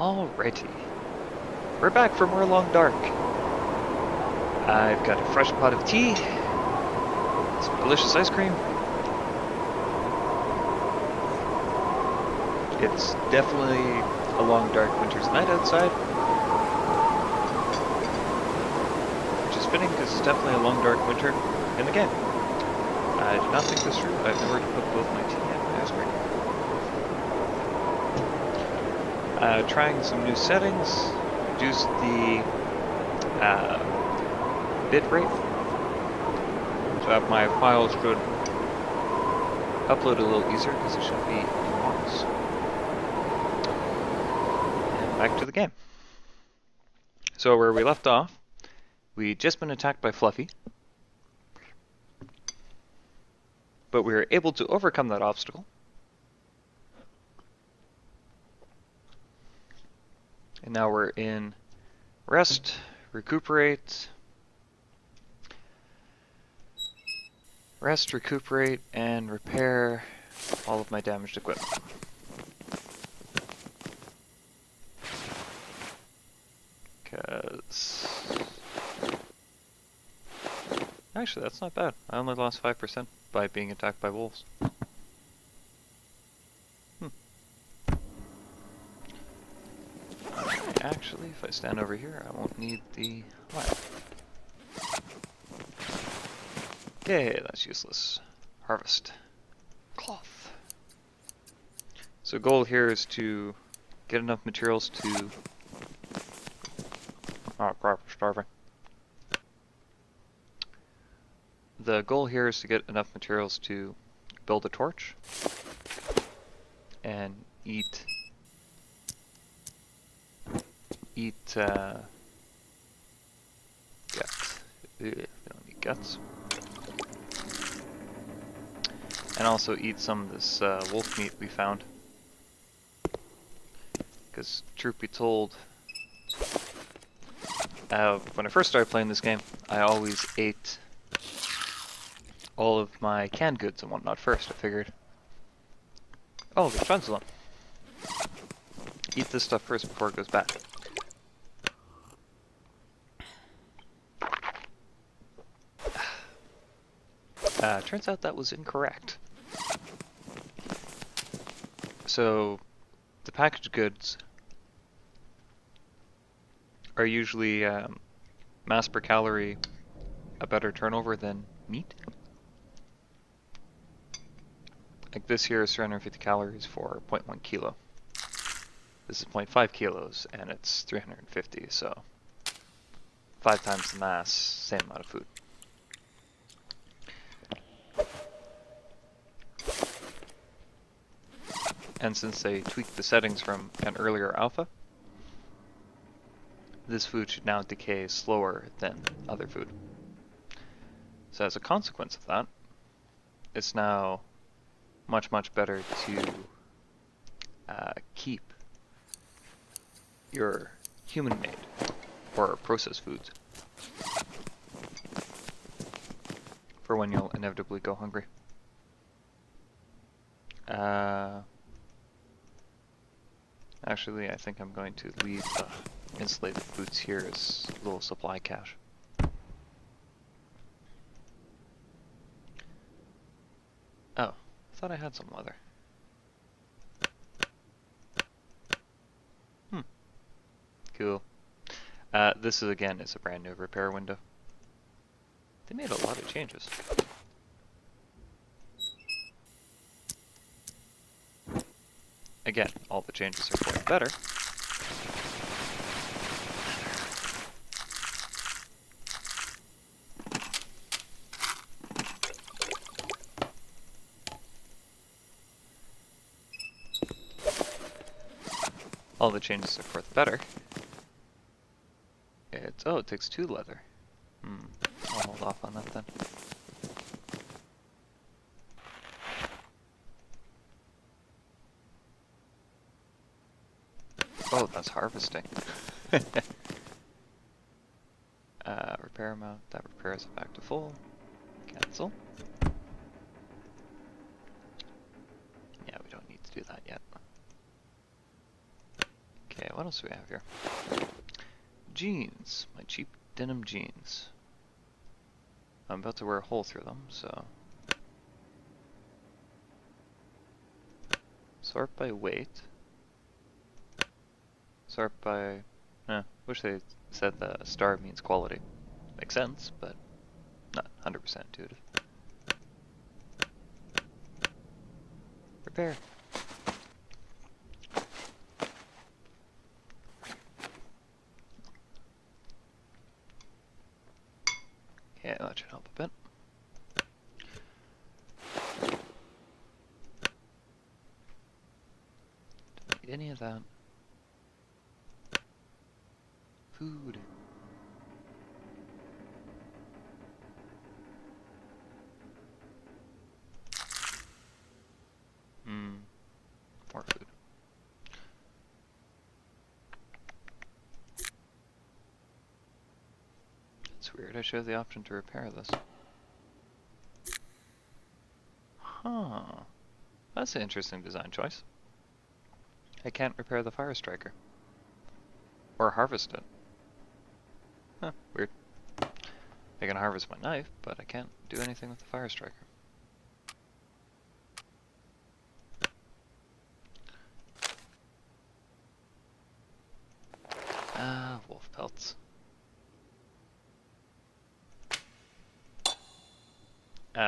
Alrighty, we're back for more Long Dark. I've got a fresh pot of tea, some delicious ice cream. It's definitely a long dark winter's night outside, which is fitting because it's definitely a long dark winter in the game. I did not think this through. I have nowhere to put both my tea and my ice cream. Trying some new settings, reduced the bit rate, so that my files should upload a little easier because it should be enormous. And back to the game. So where we left off, we'd just been attacked by Fluffy, but we were able to overcome that obstacle. And now we're in rest, recuperate, and repair all of my damaged equipment. Because... actually, that's not bad. I only lost 5% by being attacked by wolves. Actually, if I stand over here, I won't need the lamp. Okay, that's useless. Harvest. Cloth. So goal here is to get enough materials to... oh crap, we're starving. The goal here is to get enough materials to build a torch and eat guts. We don't need guts. And also eat some of this wolf meat we found. Because truth be told, when I first started playing this game, I always ate all of my canned goods and whatnot first. I figured, oh, there's tons of them. Eat this stuff first before it goes bad. Turns out that was incorrect. So, the packaged goods are usually mass per calorie a better turnover than meat. Like this here is 350 calories for 0.1 kilo. This is 0.5 kilos and it's 350, so 5 times the mass, same amount of food. And since they tweaked the settings from an earlier alpha, this food should now decay slower than other food. So as a consequence of that, it's now much better to keep your human-made or processed foods for when you'll inevitably go hungry. Actually, I think I'm going to leave the insulated boots here as a little supply cache. Oh, I thought I had some leather. Cool. This is, again, is a brand new repair window. They made a lot of changes. Again, all the changes are for the better. All the changes are for the better. It's, oh, it takes 2 leather. I'll hold off on that then. Oh, that's harvesting. Repair amount, that repairs it back to full. Cancel. Yeah, we don't need to do that yet. Okay, what else do we have here? Jeans. My cheap denim jeans. I'm about to wear a hole through them, so... Sort by weight. Sort by... wish they said the star means quality. Makes sense, but not 100% intuitive. Repair. Yeah, that should help a bit. Don't need any of that. Food. More food. It's weird, I show the option to repair this. Huh. That's an interesting design choice. I can't repair the fire striker. Or harvest it. Huh, weird. I can harvest my knife, but I can't do anything with the fire striker. Wolf pelts.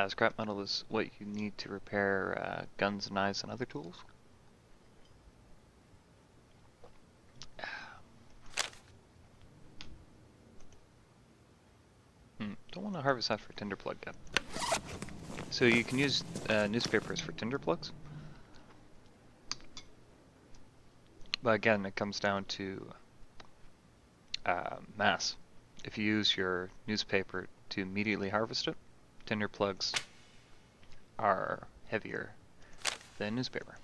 Scrap metal is what you need to repair guns, knives, and other tools. Don't want to harvest that for tinder plug yet. So you can use newspapers for tinder plugs. But again, it comes down to mass. If you use your newspaper to immediately harvest it, tinder plugs are heavier than newspaper.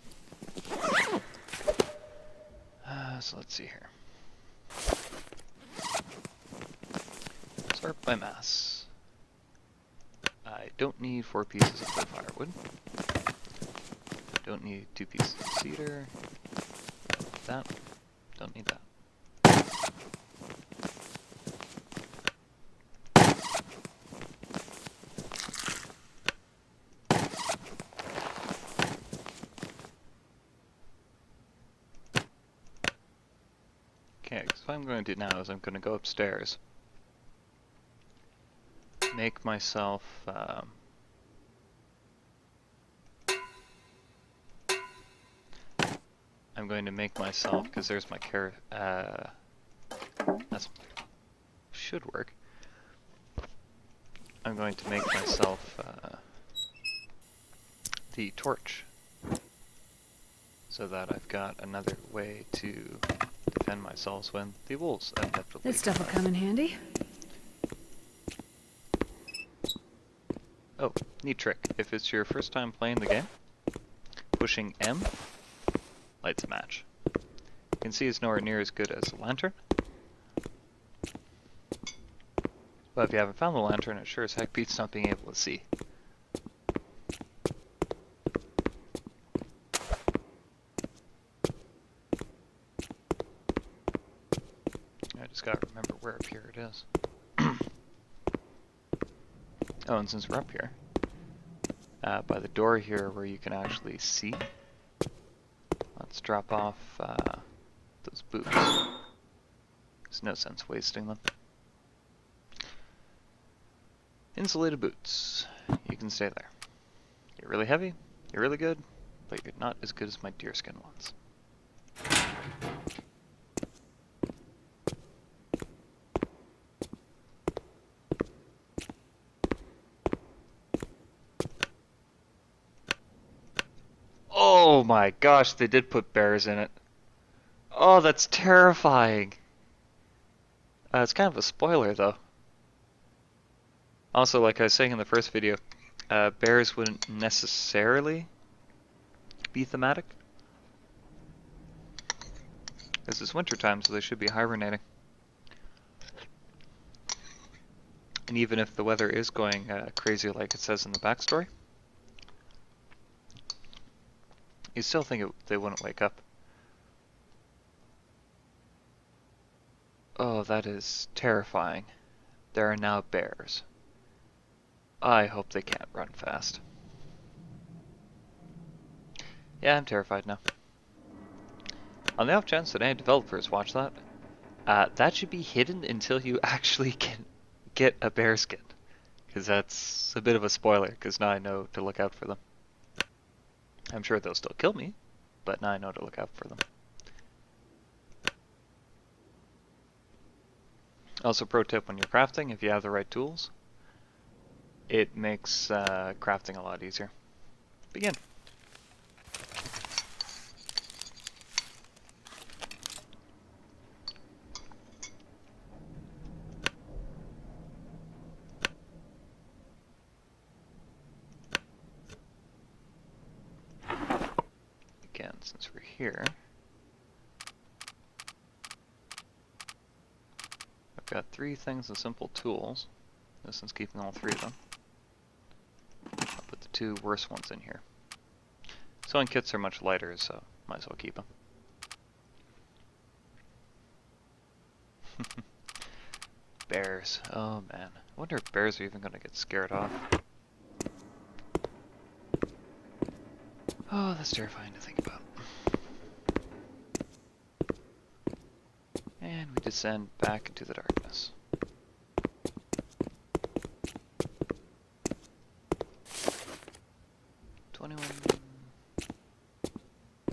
So let's see here. Sort by mass. I don't need 4 pieces of wood firewood. Don't need 2 pieces of cedar. That. Don't need that. Okay, so what I'm going to do now is I'm going to go upstairs, make myself I'm going to make myself, because there's my carrot, that should work. I'm going to make myself the torch, so that I've got another way to defend myself when the wolves inevitably This stuff will come in handy. Oh, neat trick. If it's your first time playing the game, pushing M lights a match. You can see it's nowhere near as good as a lantern. But if you haven't found the lantern, it sure as heck beats not being able to see. I just gotta remember where up here it is. Oh, and since we're up here, by the door here where you can actually see, let's drop off those boots. There's no sense wasting them. Insulated boots. You can stay there. You're really heavy, you're really good, but you're not as good as my deerskin ones. Oh my gosh, they did put bears in it. Oh, that's terrifying. It's kind of a spoiler, though. Also, like I was saying in the first video, bears wouldn't necessarily be thematic. Because it's wintertime, so they should be hibernating. And even if the weather is going crazy like it says in the backstory, you still think they wouldn't wake up. Oh, that is terrifying. There are now bears. I hope they can't run fast. Yeah, I'm terrified now. On the off chance that any developers watch that, that should be hidden until you actually can get a bear skin. Because that's a bit of a spoiler, because now I know to look out for them. I'm sure they'll still kill me, but now I know to look out for them. Also, pro tip when you're crafting, if you have the right tools, it makes crafting a lot easier. Begin. Again, since we're here, I've got 3 things of simple tools. This one's keeping all 3 of them. I'll put the 2 worst ones in here. Sewing kits are much lighter, so might as well keep them. Bears. Oh man. I wonder if bears are even going to get scared off. Oh, that's terrifying to think about. And we descend back into the darkness.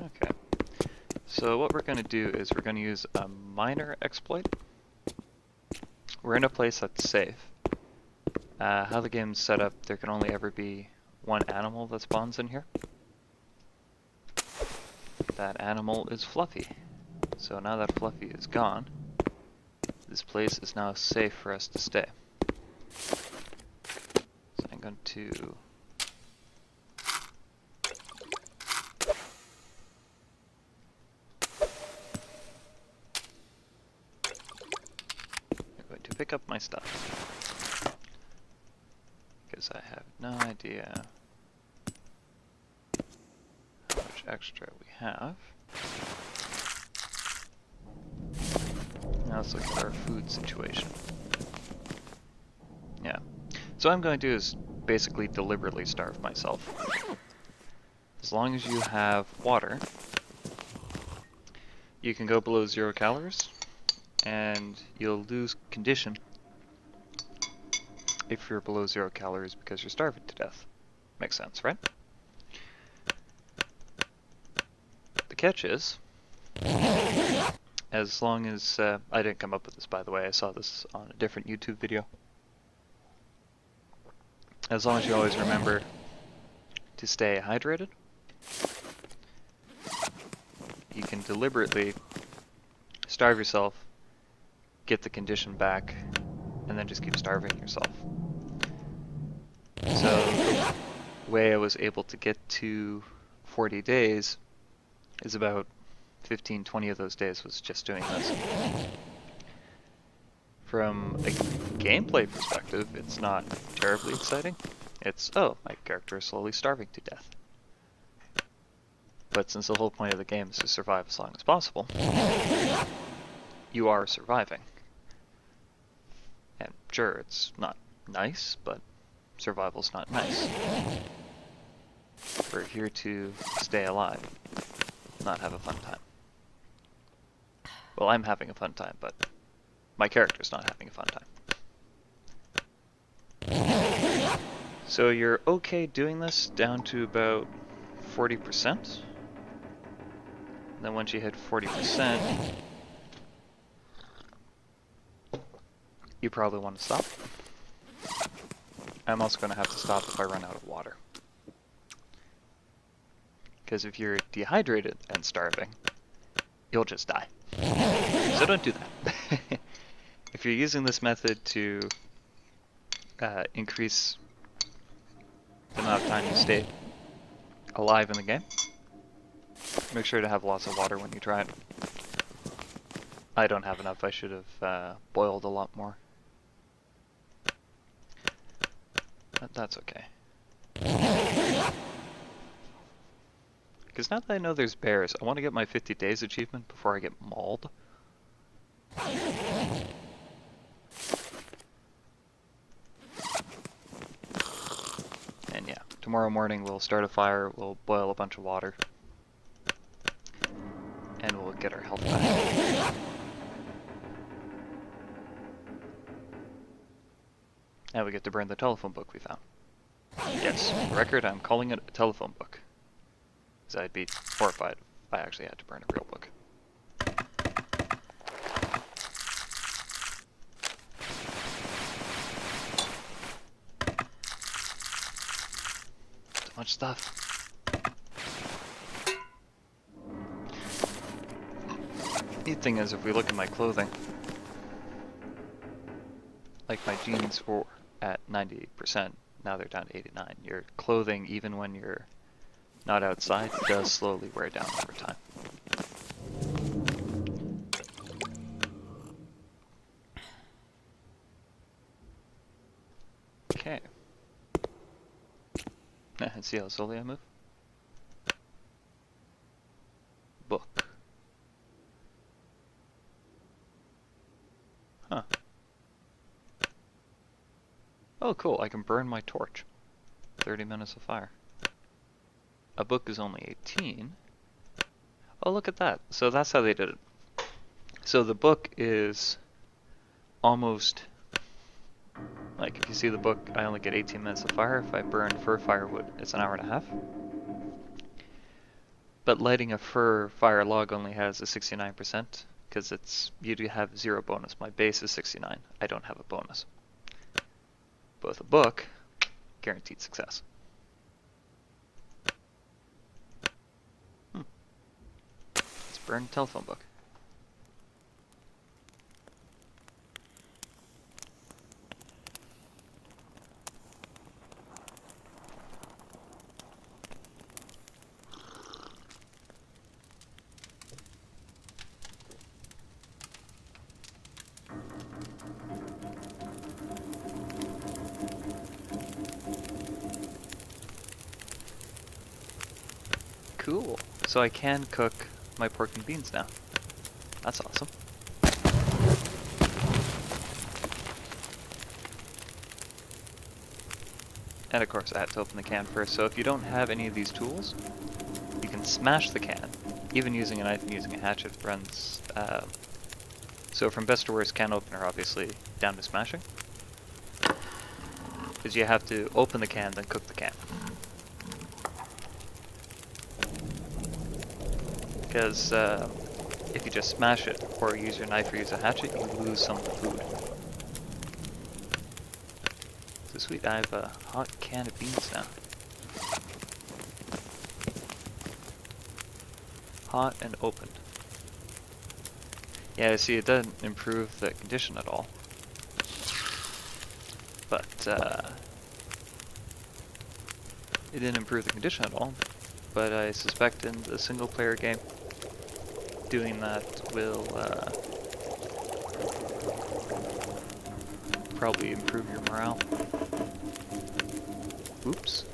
Okay. So what we're going to do is we're going to use a minor exploit. We're in a place that's safe. How the game's set up, there can only ever be 1 animal that spawns in here. That animal is Fluffy. So now that Fluffy is gone, this place is now safe for us to stay. So I'm going to pick up my stuff, because I have no idea how much extra we have. Now let's look at our food situation. Yeah. So what I'm going to do is basically deliberately starve myself. As long as you have water, you can go below 0 calories, and you'll lose condition if you're below 0 calories because you're starving to death. Makes sense, right? The catch is, as long as, I didn't come up with this by the way, I saw this on a different YouTube video. As long as you always remember to stay hydrated, you can deliberately starve yourself, get the condition back, and then just keep starving yourself. So the way I was able to get to 40 days is about 15-20 of those days was just doing this. From a gameplay perspective, it's not terribly exciting. It's, oh, my character is slowly starving to death. But since the whole point of the game is to survive as long as possible, you are surviving. And sure, it's not nice, but survival's not nice. We're here to stay alive, not have a fun time. Well, I'm having a fun time, but my character's not having a fun time. So you're okay doing this down to about 40%. And then once you hit 40%, you probably want to stop. I'm also going to have to stop if I run out of water. Because if you're dehydrated and starving, you'll just die. So don't do that. If you're using this method to increase the amount of time you stay alive in the game, make sure to have lots of water when you try it. I don't have enough. I should have boiled a lot more. But that's okay. Because now that I know there's bears, I want to get my 50 days achievement before I get mauled. tomorrow morning we'll start a fire, we'll boil a bunch of water, and we'll get our health back. And we get to burn the telephone book we found. Yes, for the record, I'm calling it a telephone book. Because I'd be horrified if I actually had to burn a real book. Too much stuff. Neat thing is, if we look at my clothing, like my jeans were at 90%, now they're down to 89. Your clothing, even when you're not outside, does slowly wear down over time. Okay. See how slowly I move? Book. Huh. Oh, cool. I can burn my torch. 30 minutes of fire. A book is only 18. Oh, look at that. So that's how they did it. So the book is almost... Like, if you see the book, I only get 18 minutes of fire. If I burn fir firewood, it's an hour and a half. But lighting a fir fire log only has a 69%, because it's you do have 0 bonus. My base is 69. I don't have a bonus. But with a book, guaranteed success. Let's burn a telephone book. Cool. So I can cook my pork and beans now. That's awesome. And of course I had to open the can first, so if you don't have any of these tools, you can smash the can. Even using a knife and using a hatchet runs... so from best to worst can opener, obviously, down to smashing. Because you have to open the can, then cook the can. Because if you just smash it, or use your knife or use a hatchet, you lose some of the food. So sweet, I have a hot can of beans now. Hot and opened. Yeah, see, it doesn't improve the condition at all. But, it didn't improve the condition at all. But I suspect in the single player game, doing that will probably improve your morale. Oops.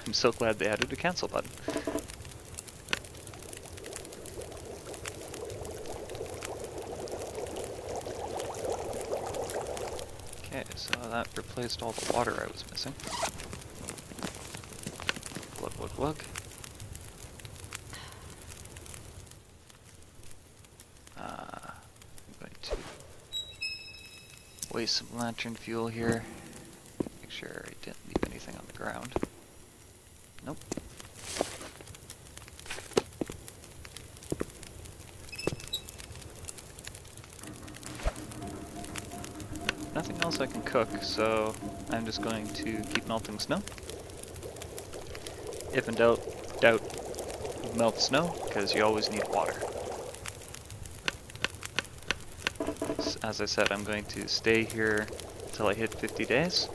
I'm so glad they added a cancel button. Okay, so that replaced all the water I was missing. Glug, glug, glug. I'm going to waste some lantern fuel here. Make sure I didn't leave anything on the ground. Nope. Nothing else I can cook, so I'm just going to keep melting snow. If in doubt, melt snow, because you always need water. As I said, I'm going to stay here until I hit 50 days.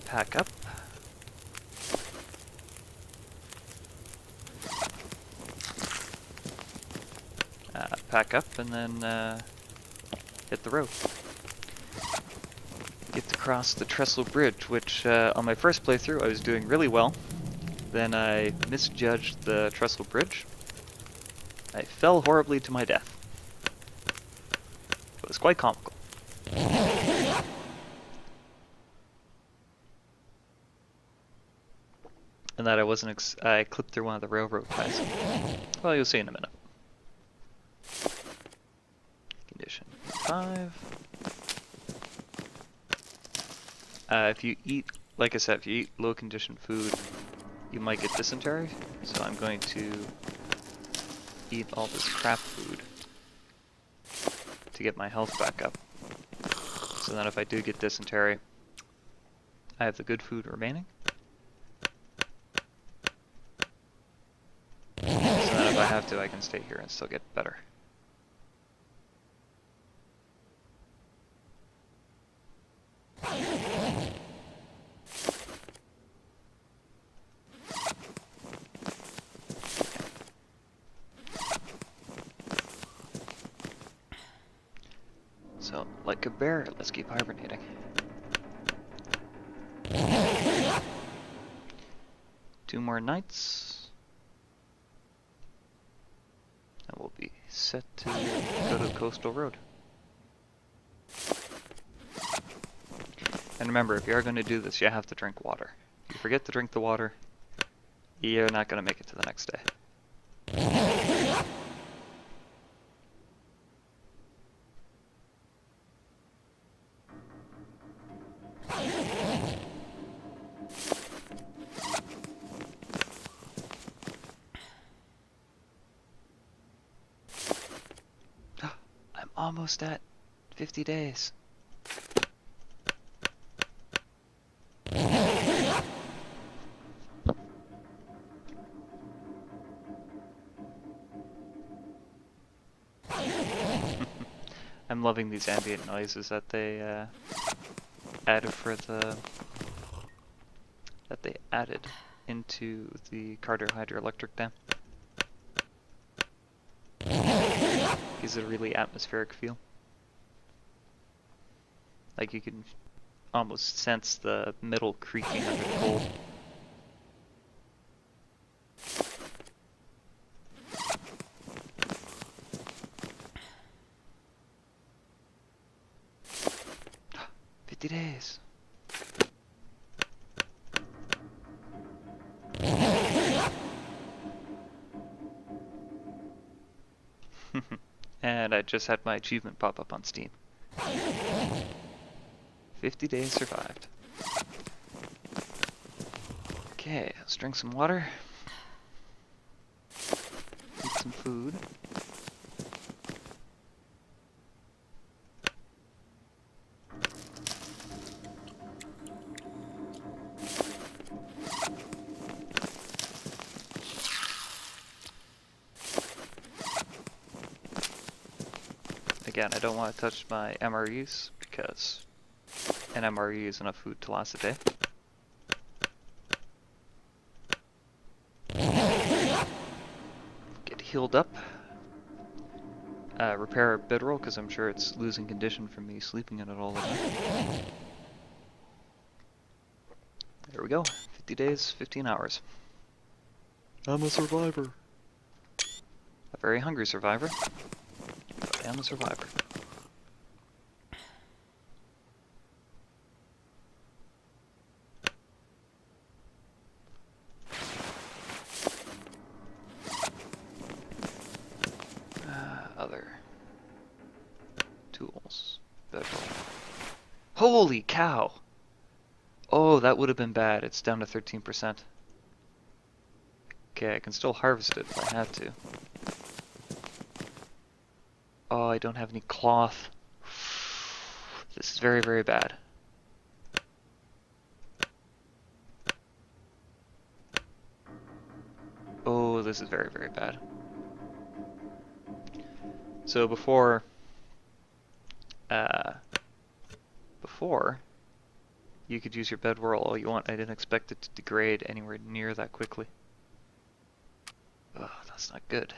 Pack up. Pack up and then hit the road. Get to cross the Trestle Bridge, which on my first playthrough I was doing really well. Then I misjudged the Trestle Bridge. I fell horribly to my death. It was quite comical. that I clipped through one of the railroad ties. Well, you'll see in a minute. Condition 5. If you eat, like I said, if you eat low condition food, you might get dysentery. So I'm going to eat all this crap food to get my health back up. So that if I do get dysentery, I have the good food remaining. So that if I have to, I can stay here and still get better. So, like a bear, let's keep hibernating. Two more nights. And we'll be set to go to the coastal road. And remember, if you are going to do this, you have to drink water. If you forget to drink the water, you're not going to make it to the next day. I'm almost at 50 days. I'm loving these ambient noises that they added into the Carter hydroelectric dam. Gives it a really atmospheric feel. Like you can almost sense the metal creaking under the cold. Days. And I just had my achievement pop up on Steam. 50 days survived. Okay, let's drink some water. Eat some food. Again, I don't want to touch my MREs because an MRE is enough food to last a day. Get healed up. Repair a bedroll because I'm sure it's losing condition from me sleeping in it all the time. There we go. 50 days, 15 hours. I'm a survivor. A very hungry survivor. But I am a survivor. Other tools. Bedroll. Holy cow! Oh, that would have been bad. It's down to 13%. Okay, I can still harvest it if I had to. Oh, I don't have any cloth. This is very, very bad. Oh, this is very, very bad. So before you could use your bedroll all you want. I didn't expect it to degrade anywhere near that quickly. Oh, that's not good.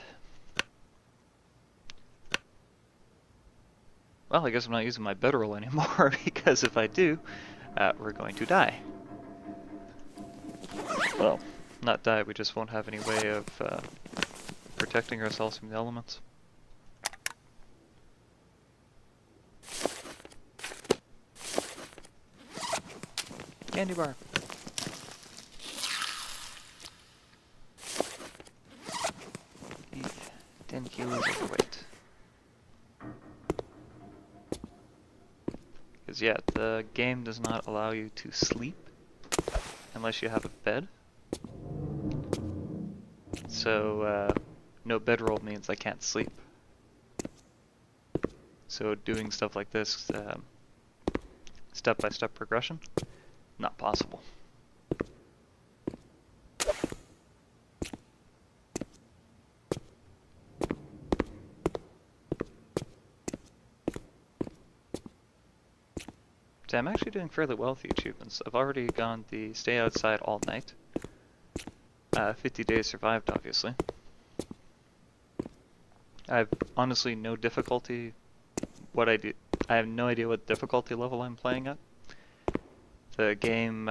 Well, I guess I'm not using my bedroll anymore because if I do, we're going to die. Well, not die, we just won't have any way of protecting ourselves from the elements. Candy bar. kilos overweight. Because yeah, the game does not allow you to sleep unless you have a bed. So no bedroll means I can't sleep. So doing stuff like this, step-by-step progression, not possible. So I'm actually doing fairly well with the achievements. I've already gone the stay outside all night. 50 days survived, obviously. I have honestly no difficulty. I have no idea what difficulty level I'm playing at. The game,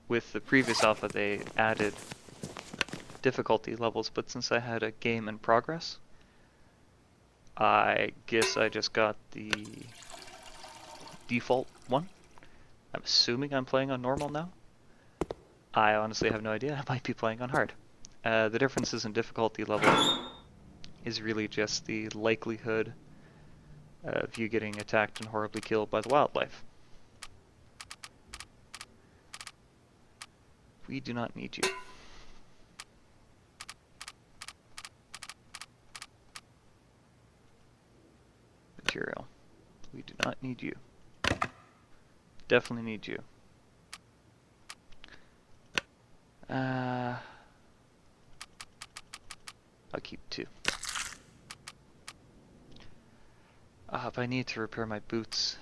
with the previous alpha, they added difficulty levels, but since I had a game in progress, I guess I just got the default one. I'm assuming I'm playing on normal now. I honestly have no idea. I might be playing on hard. The differences in difficulty level is really just the likelihood of you getting attacked and horribly killed by the wildlife. We do not need you. Material. We do not need you. Definitely need you. I'll keep 2. If I need to repair my boots.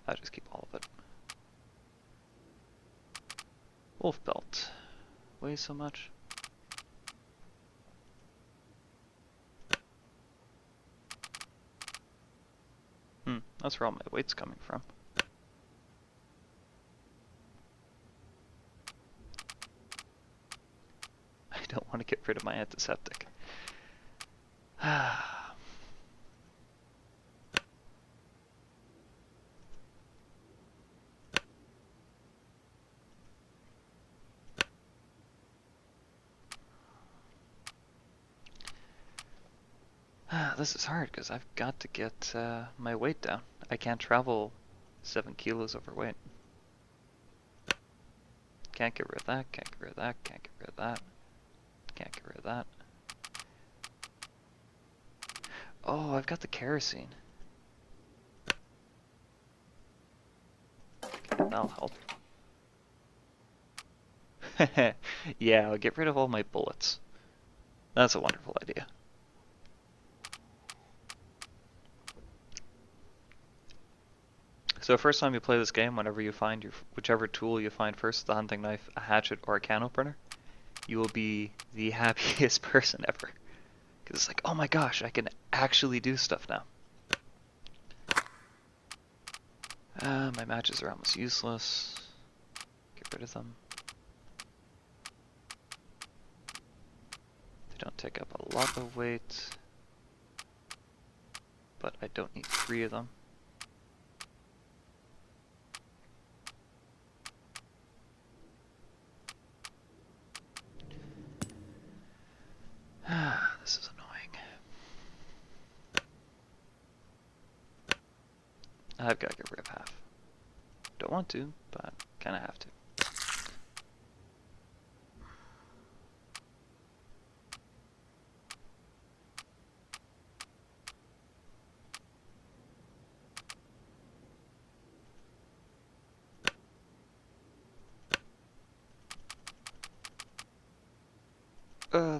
I'll just keep all of it. Wolf belt. Weighs so much. That's where all my weight's coming from. I don't want to get rid of my antiseptic. This is hard because I've got to get my weight down. I can't travel 7 kilos overweight. Can't get rid of that, can't get rid of that, can't get rid of that. Can't get rid of that. Oh, I've got the kerosene. Okay, that'll help. Yeah, I'll get rid of all my bullets. That's a wonderful idea. So first time you play this game, whenever you find whichever tool you find first, the hunting knife, a hatchet, or a can opener, you will be the happiest person ever. Because it's like, oh my gosh, I can actually do stuff now. My matches are almost useless. Get rid of them. They don't take up a lot of weight. But I don't need 3 of them. This is annoying. I've got to get rid of half. Don't want to, but kind of have to.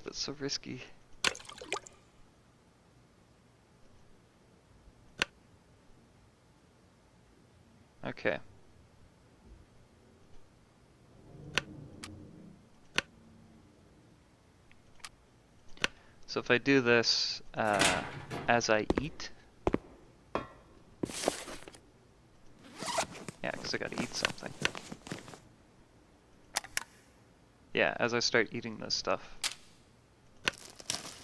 That's so risky. Okay. So if I do this as I eat, yeah, because I gotta eat something. Yeah, as I start eating this stuff,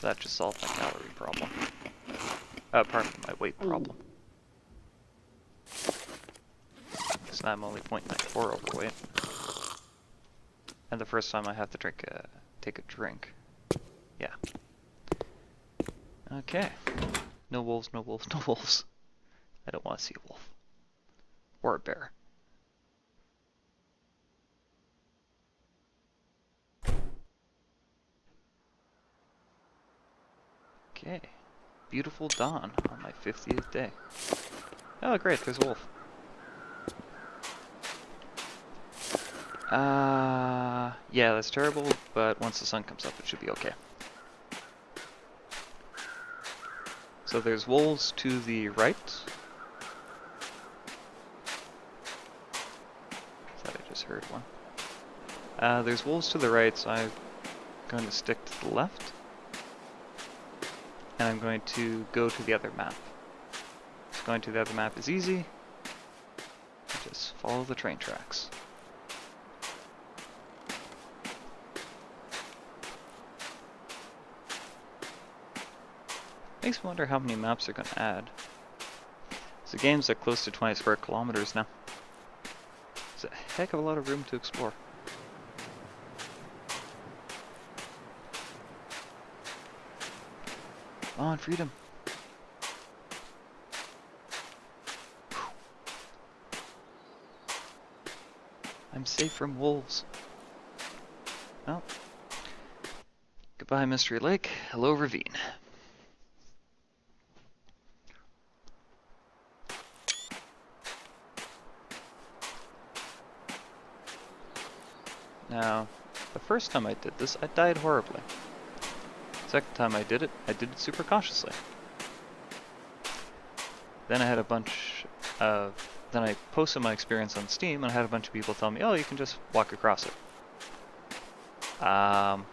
that just solved my calorie problem. Apart from my weight problem. Because now I'm only 0.94 overweight. And the first time I have to take a drink. Yeah. Okay. No wolves, no wolves, no wolves. I don't want to see a wolf. Or a bear. Okay. Beautiful dawn on my 50th day. Oh great, there's a wolf. Yeah, that's terrible, but once the sun comes up it should be okay. So there's wolves to the right. I thought I just heard one. There's wolves to the right, so I'm going to stick to the left. And I'm going to go to the other map. So going to the other map is easy. Just follow the train tracks. Makes me wonder how many maps they're going to add. The game's at close to 20 square kilometers now. It's a heck of a lot of room to explore. On freedom. I'm safe from wolves. Well, goodbye Mystery Lake, hello Ravine. Now, the first time I did this, I died horribly. Second time I did it super cautiously. Then I had a bunch of... Then I posted my experience on Steam, and I had a bunch of people tell me, oh, you can just walk across it. I'm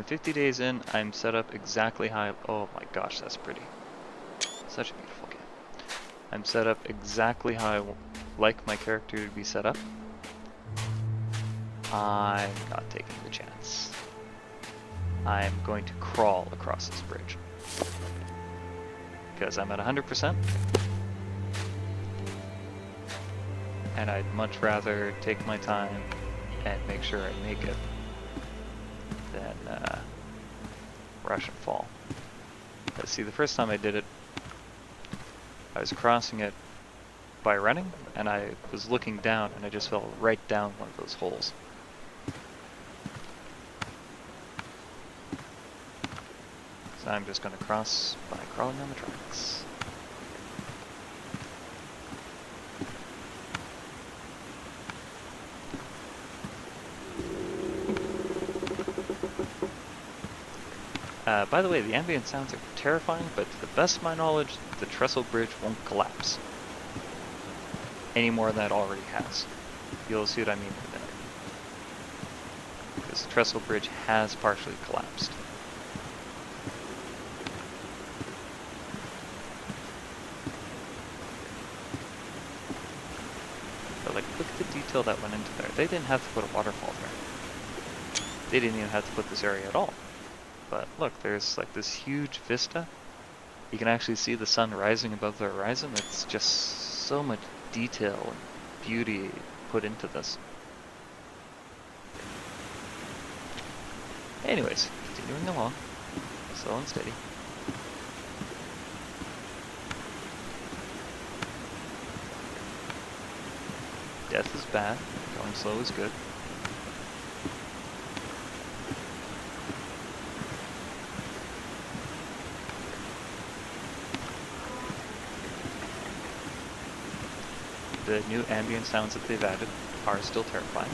50 days in, I'm set up exactly how... Oh my gosh, that's pretty. Such a beautiful game. I'm set up exactly how I like my character to be set up. I'm not taking the chance. I'm going to crawl across this bridge. Because I'm at 100%. And I'd much rather take my time and make sure I make it than rush and fall. But see, the first time I did it, I was crossing it by running, and I was looking down, and I just fell right down one of those holes. So I'm just going to cross by crawling on the tracks. By the way, the ambient sounds are terrifying, but to the best of my knowledge, the trestle bridge won't collapse. Any more than it already has. You'll see what I mean in a minute. Because the trestle bridge has partially collapsed. But like, look at the detail that went into there. They didn't have to put a waterfall there. They didn't even have to put this area at all. But look, there's like this huge vista. You can actually see the sun rising above the horizon. It's just so much detail and beauty put into this. Anyways, continuing along, slow and steady. Death is bad, going slow is good. The new ambient sounds that they've added are still terrifying.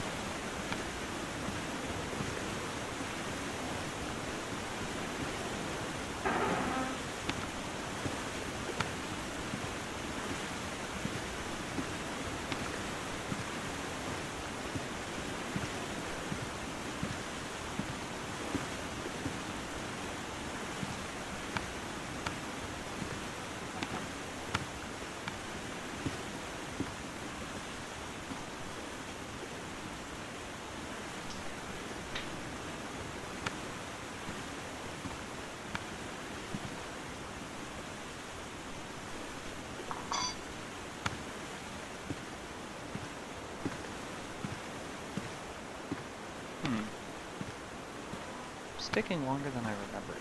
It's taking longer than I remembered.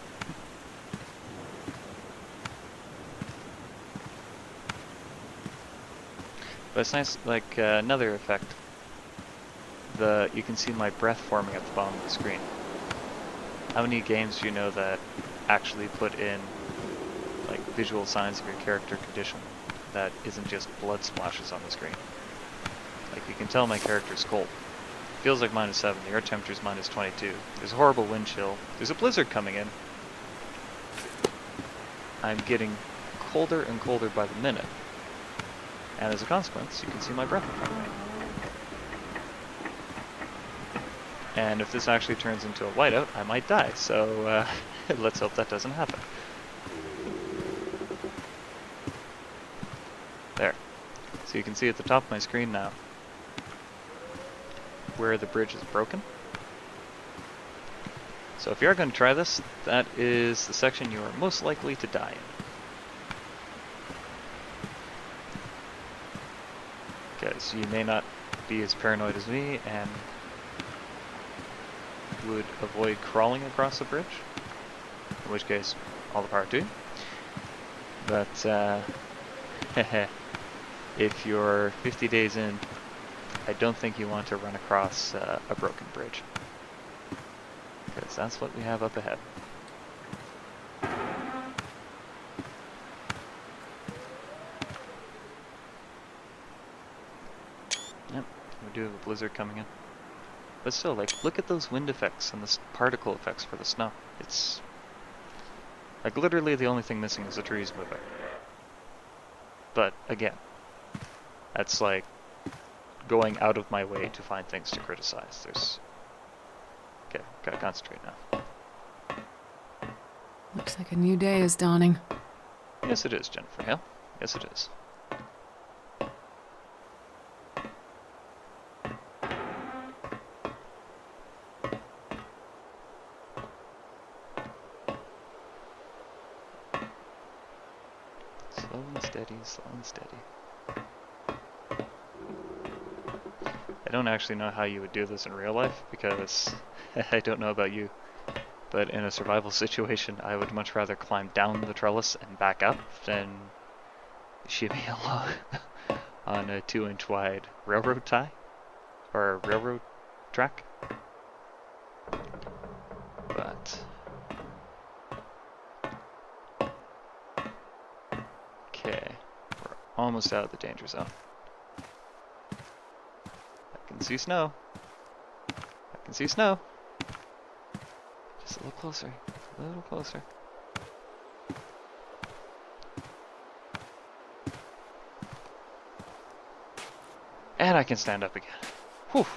But it's nice, like, another effect. You can see my breath forming at the bottom of the screen. How many games do you know that actually put in, like, visual signs of your character condition that isn't just blood splashes on the screen? Like, you can tell my character's cold. It feels like -7, the air temperature's -22. There's a horrible wind chill. There's a blizzard coming in. I'm getting colder and colder by the minute. And as a consequence, you can see my breath in front of me. And if this actually turns into a whiteout, I might die, so let's hope that doesn't happen. There. So you can see at the top of my screen now where the bridge is broken. So if you're going to try this, that is the section you are most likely to die in. Because you may not be as paranoid as me and would avoid crawling across the bridge, in which case, all the power to you. But, if you're 50 days in, I don't think you want to run across a broken bridge. Because that's what we have up ahead. Yep, we do have a blizzard coming in. But still, like, look at those wind effects and the particle effects for the snow. It's... like, literally the only thing missing is the trees moving. But, again, that's like going out of my way to find things to criticize. There's... okay, gotta concentrate now. Looks like a new day is dawning. Yes, it is, Jennifer Hale. Yes, it is. Slow and steady, slow and steady. I don't actually know how you would do this in real life, because I don't know about you, but in a survival situation, I would much rather climb down the trellis and back up than shimmy along on a 2-inch wide railroad tie, or railroad track. But... okay, we're almost out of the danger zone. I can see snow. I can see snow. Just a little closer. A little closer. And I can stand up again. Whew.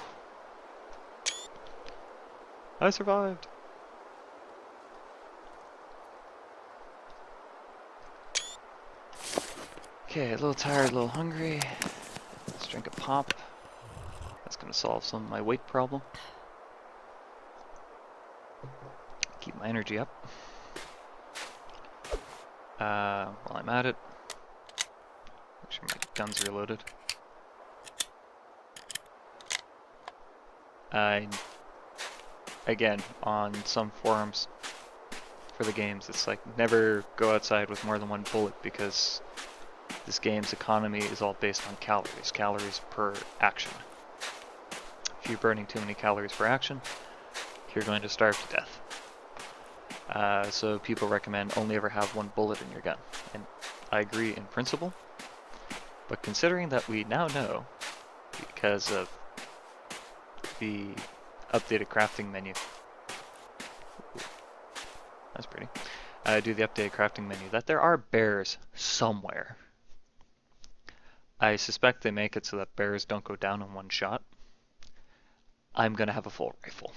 I survived. Okay, a little tired, a little hungry. Let's drink a pop. That's gonna solve some of my weight problem. Keep my energy up. While I'm at it, make sure my gun's reloaded. Again, on some forums for the games, it's like never go outside with more than one bullet, because this game's economy is all based on calories. Calories per action. If you're burning too many calories per action, you're going to starve to death. So people recommend only ever have one bullet in your gun. And I agree in principle, but considering that we now know, because of the updated crafting menu, that's pretty, do the updated crafting menu, that there are bears somewhere. I suspect they make it so that bears don't go down in one shot. I'm gonna have a full rifle.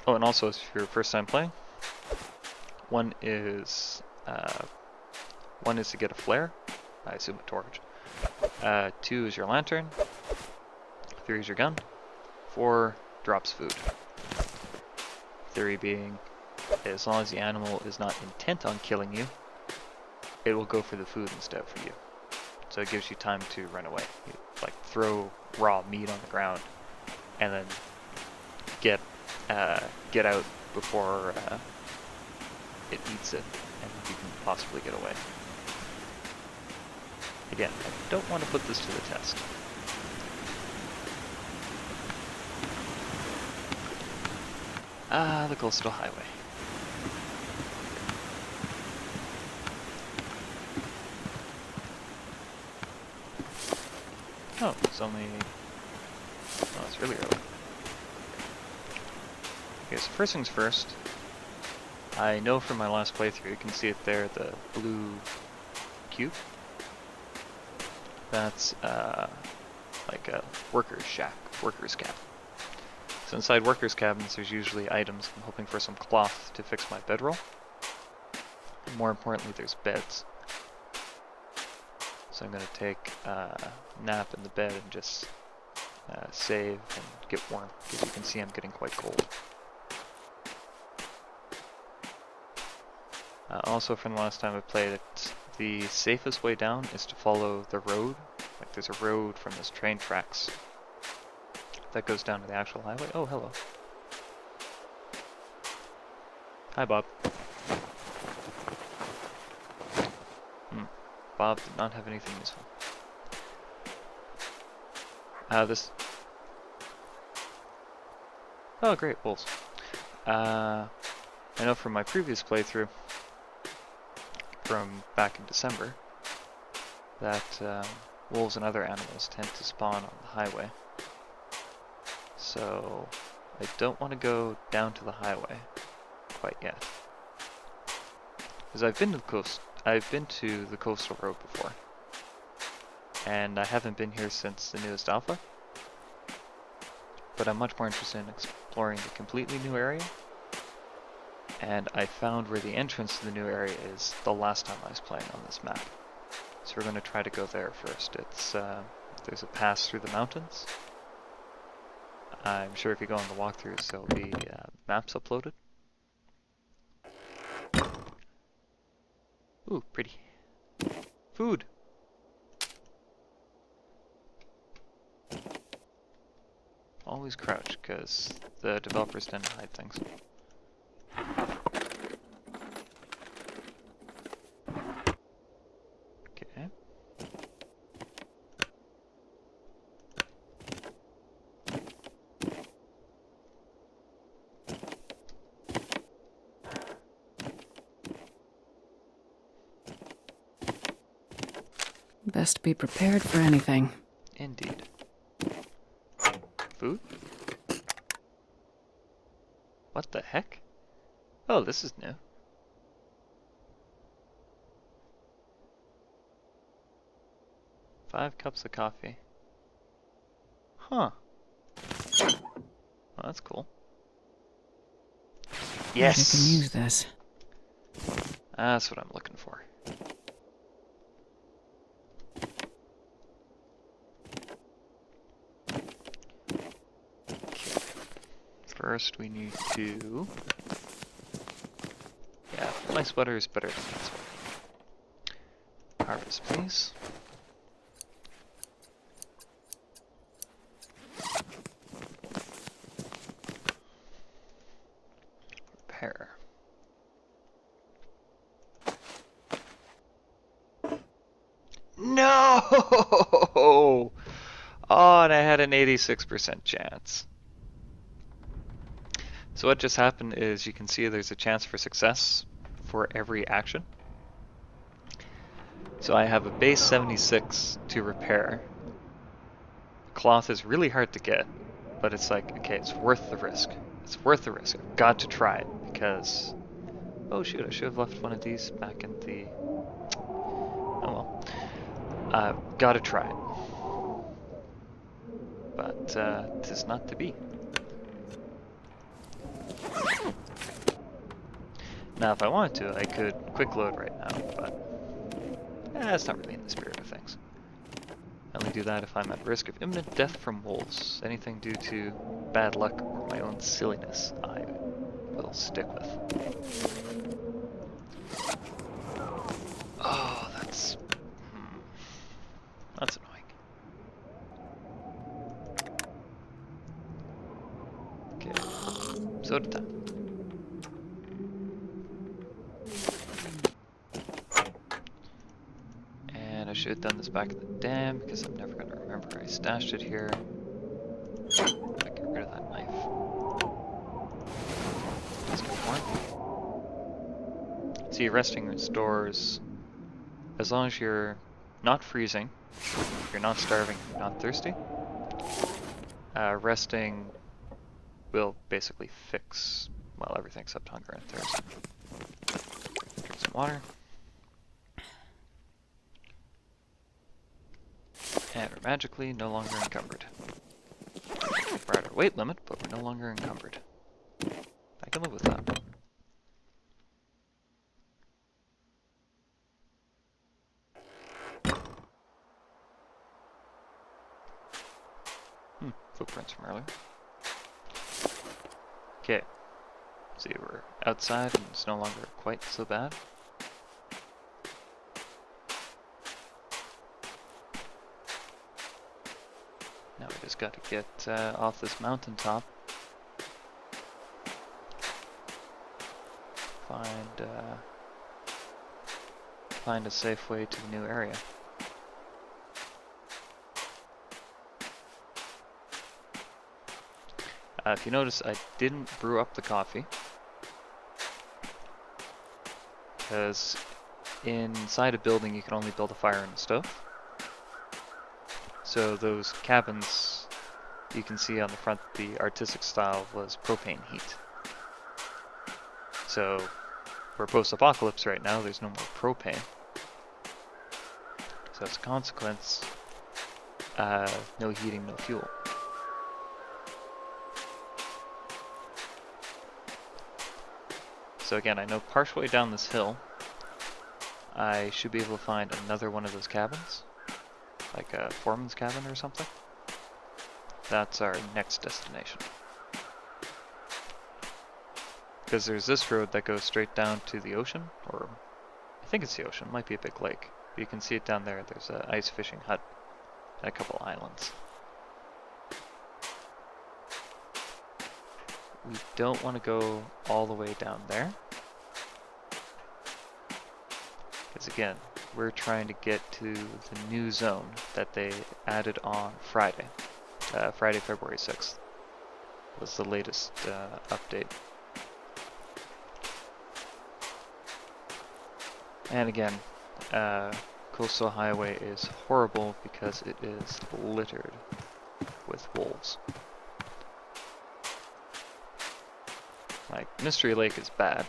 Oh, and also, if you're first time playing, one is to get a flare, I assume a torch. 2 is your lantern. 3 is your gun. 4 drops food. Theory being, as long as the animal is not intent on killing you, it will go for the food instead for you. So it gives you time to run away. You, like, throw raw meat on the ground and then get out before it eats it, and you can possibly get away. Again, I don't want to put this to the test. The coastal highway. Oh, it's only... Oh, it's really early. Okay, so first things first. I know from my last playthrough, you can see it there, the blue cube. That's like a worker's shack, worker's cabin. So inside workers' cabins, there's usually items. I'm hoping for some cloth to fix my bedroll. And more importantly, there's beds. So I'm going to take a nap in the bed and just save and get warm, because you can see I'm getting quite cold. Also, from the last time I played it, the safest way down is to follow the road. Like, there's a road from this train tracks that goes down to the actual highway. Oh, hello. Hi, Bob. Bob did not have anything useful. This... Oh, great, wolves. I know from my previous playthrough, from back in December, that wolves and other animals tend to spawn on the highway. So I don't want to go down to the highway quite yet, because I've been to the coastal road before, and I haven't been here since the newest alpha. But I'm much more interested in exploring the completely new area. And I found where the entrance to the new area is the last time I was playing on this map. So we're going to try to go there first. It's there's a pass through the mountains. I'm sure if you go on the walkthroughs, there'll be maps uploaded. Ooh, pretty. Food! Always crouch, because the developers tend to hide things. Okay. Best be prepared for anything. Indeed. Food? What the heck? Oh, this is new. Five cups of coffee. Huh. Well, that's cool. Yes! I can use this. That's what I'm looking for. Okay. First we need to... Yeah, my sweater is better than that sweater. Harvest, please. Repair. No! Oh, and I had an 86% chance. So what just happened is you can see there's a chance for success for every action. So I have a base 76 to repair. Cloth is really hard to get, but it's like, okay, it's worth the risk. It's worth the risk. I've got to try it because... Oh shoot, I should have left one of these back in the... Oh well. I've got to try it. But it is not to be. Now if I wanted to, I could quick load right now, but that's not really in the spirit of things. I only do that if I'm at risk of imminent death from wolves. Anything due to bad luck or my own silliness, I will stick with. Oh. should have done this back in the dam because I'm never going to remember I stashed it here. I get rid of that knife. Let's get more. See, resting restores as long as you're not freezing, you're not starving, you're not thirsty. Resting will basically fix, well, everything except hunger and thirst. Drink some water. And we're magically no longer encumbered. We're at our weight limit, but we're no longer encumbered. I can live with that. Footprints from earlier. Okay. See, we're outside and it's no longer quite so bad. Now we just got to get off this mountaintop. Find a safe way to the new area. If you notice, I didn't brew up the coffee because inside a building you can only build a fire in a stove. So those cabins you can see on the front, the artistic style was propane heat. So we're post-apocalypse right now, there's no more propane. So as a consequence, no heating, no fuel. So again, I know partially down this hill, I should be able to find another one of those cabins, like a foreman's cabin or something. That's our next destination. Because there's this road that goes straight down to the ocean, or I think it's the ocean, it might be a big lake. But you can see it down there, there's an ice fishing hut and a couple islands. We don't want to go all the way down there. Because again, we're trying to get to the new zone that they added on Friday. Friday, February 6th was the latest update. And again, Coastal Highway is horrible because it is littered with wolves. Like, Mystery Lake is bad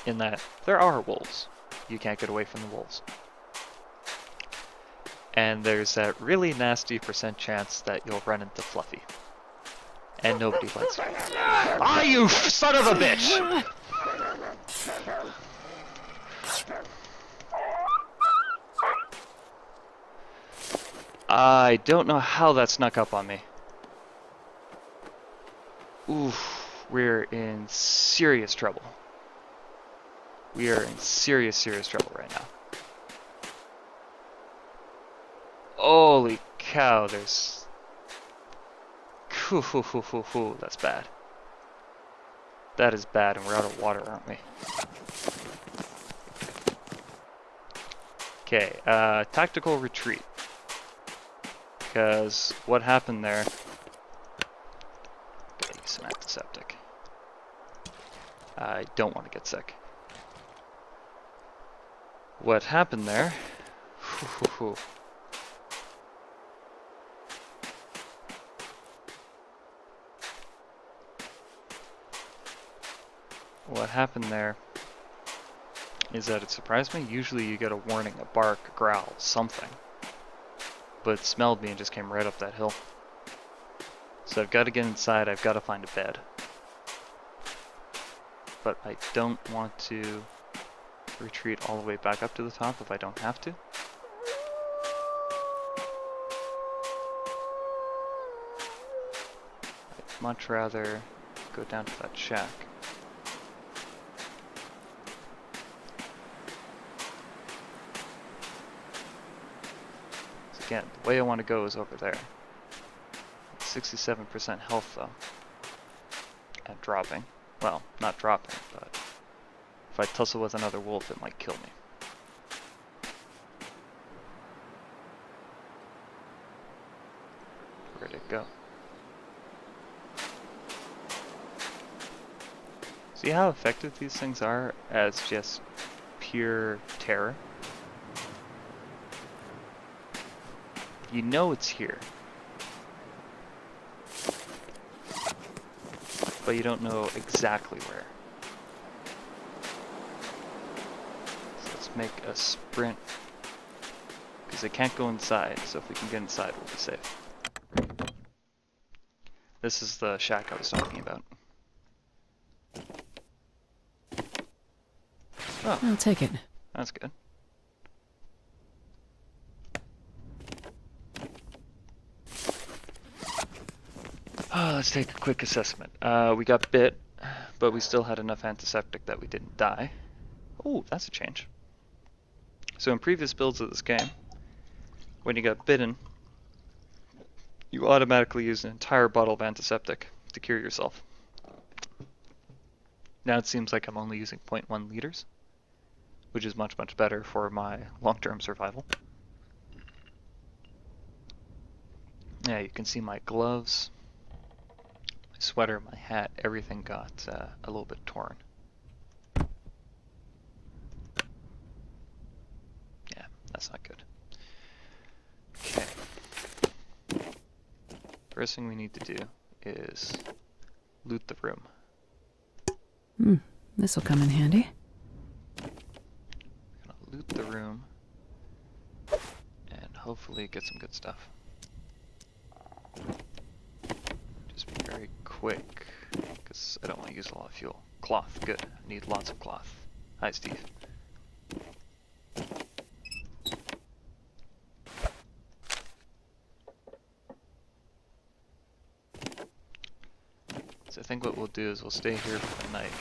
in that there are wolves. You can't get away from the wolves. And there's that really nasty % chance that you'll run into Fluffy. And nobody likes you. Ah, you son of a bitch! I don't know how that snuck up on me. Oof. We're in serious trouble. We are in serious, serious trouble right now. Holy cow, there's... That's bad. That is bad, and we're out of water, aren't we? Okay, tactical retreat. Because what happened there... Gotta use some antiseptic. I don't want to get sick. What happened there? What happened there is that it surprised me. Usually you get a warning, a bark, a growl, something. But it smelled me and just came right up that hill. So I've got to get inside, I've got to find a bed. But I don't want to retreat all the way back up to the top if I don't have to. I'd much rather go down to that shack. So again, the way I want to go is over there. 67% health though. And dropping. Well, not dropping, but if I tussle with another wolf, it might kill me. Where'd it go? See how effective these things are as just pure terror? You know it's here, but you don't know exactly where. So let's make a sprint, because they can't go inside, so if we can get inside, we'll be safe. This is the shack I was talking about. Oh, I'll take it. that's good. Let's take a quick assessment. We got bit, but we still had enough antiseptic that we didn't die. Oh, that's a change. So in previous builds of this game, when you got bitten, you automatically use an entire bottle of antiseptic to cure yourself. Now it seems like I'm only using 0.1 liters, which is much, much better for my long-term survival. Yeah, you can see my gloves, my sweater, my hat, everything got a little bit torn. Yeah, that's not good. Okay. First thing we need to do is loot the room. This'll come in handy. Gonna loot the room and hopefully get some good stuff. Just be very quick, because I don't want to use a lot of fuel. Cloth, good. I need lots of cloth. Hi, Steve. So I think what we'll do is we'll stay here for the night.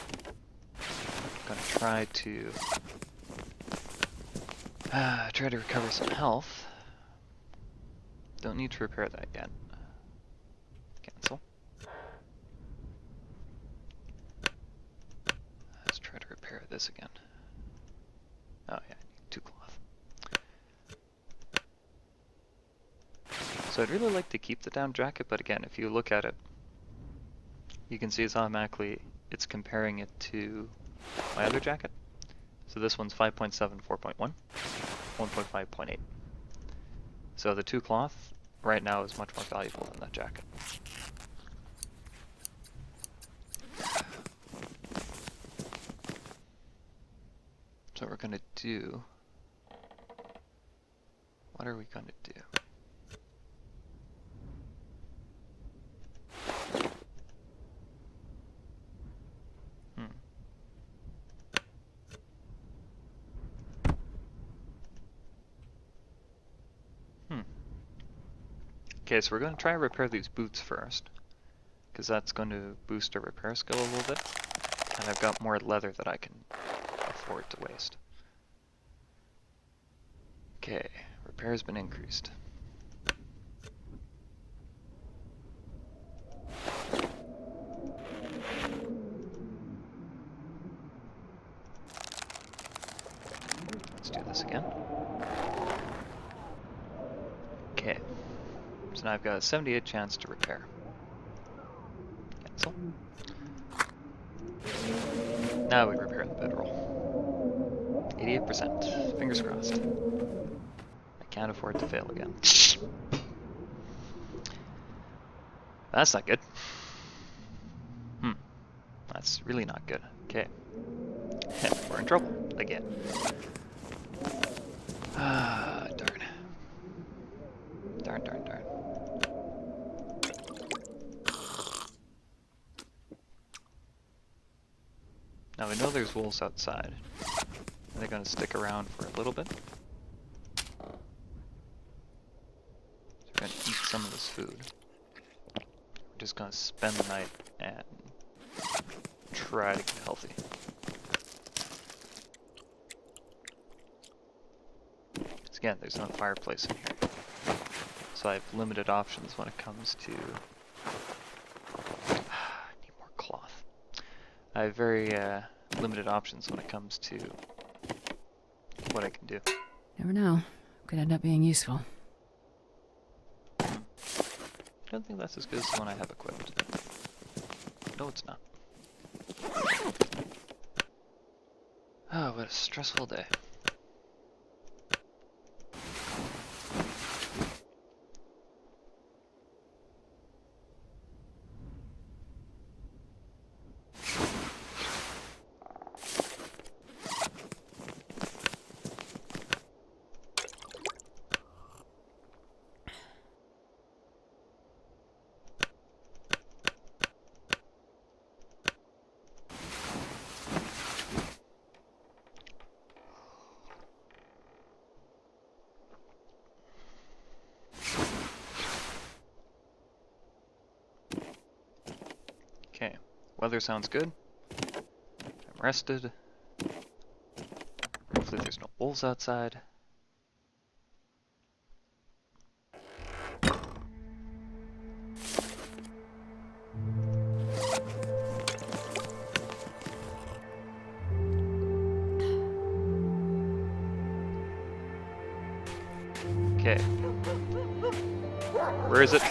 I'm gonna try to recover some health. Don't need to repair that yet. Cancel. Let's try to repair this again. Oh yeah, I need 2 cloth. So I'd really like to keep the down jacket, but again, if you look at it, you can see it's comparing it to my other jacket. So this one's 5.7, 4.1, 1.5, 0.8. So the 2 cloth right now is much more valuable than that jacket. So what we're gonna do, what are we gonna do? Okay, so we're going to try and repair these boots first, because that's going to boost our repair skill a little bit, and I've got more leather that I can afford to waste. Okay, repair has been increased. Let's do this again. Okay. So now I've got a 78 chance to repair. Cancel. Now we repair the bedroll. 88%. Fingers crossed. I can't afford to fail again. That's not good. That's really not good. Okay. We're in trouble again. Ah, darn. Darn. Now we know there's wolves outside. Are they going to stick around for a little bit? So we're going to eat some of this food. We're just going to spend the night and try to get healthy. Because again, there's no fireplace in here. So I have limited options when it comes to... I need more cloth. I have very limited options when it comes to what I can do. Never know. Could end up being useful. I don't think that's as good as the one I have equipped. No, it's not. Oh, what a stressful day. Okay, weather sounds good. I'm rested. Hopefully there's no wolves outside. Okay. Where is it?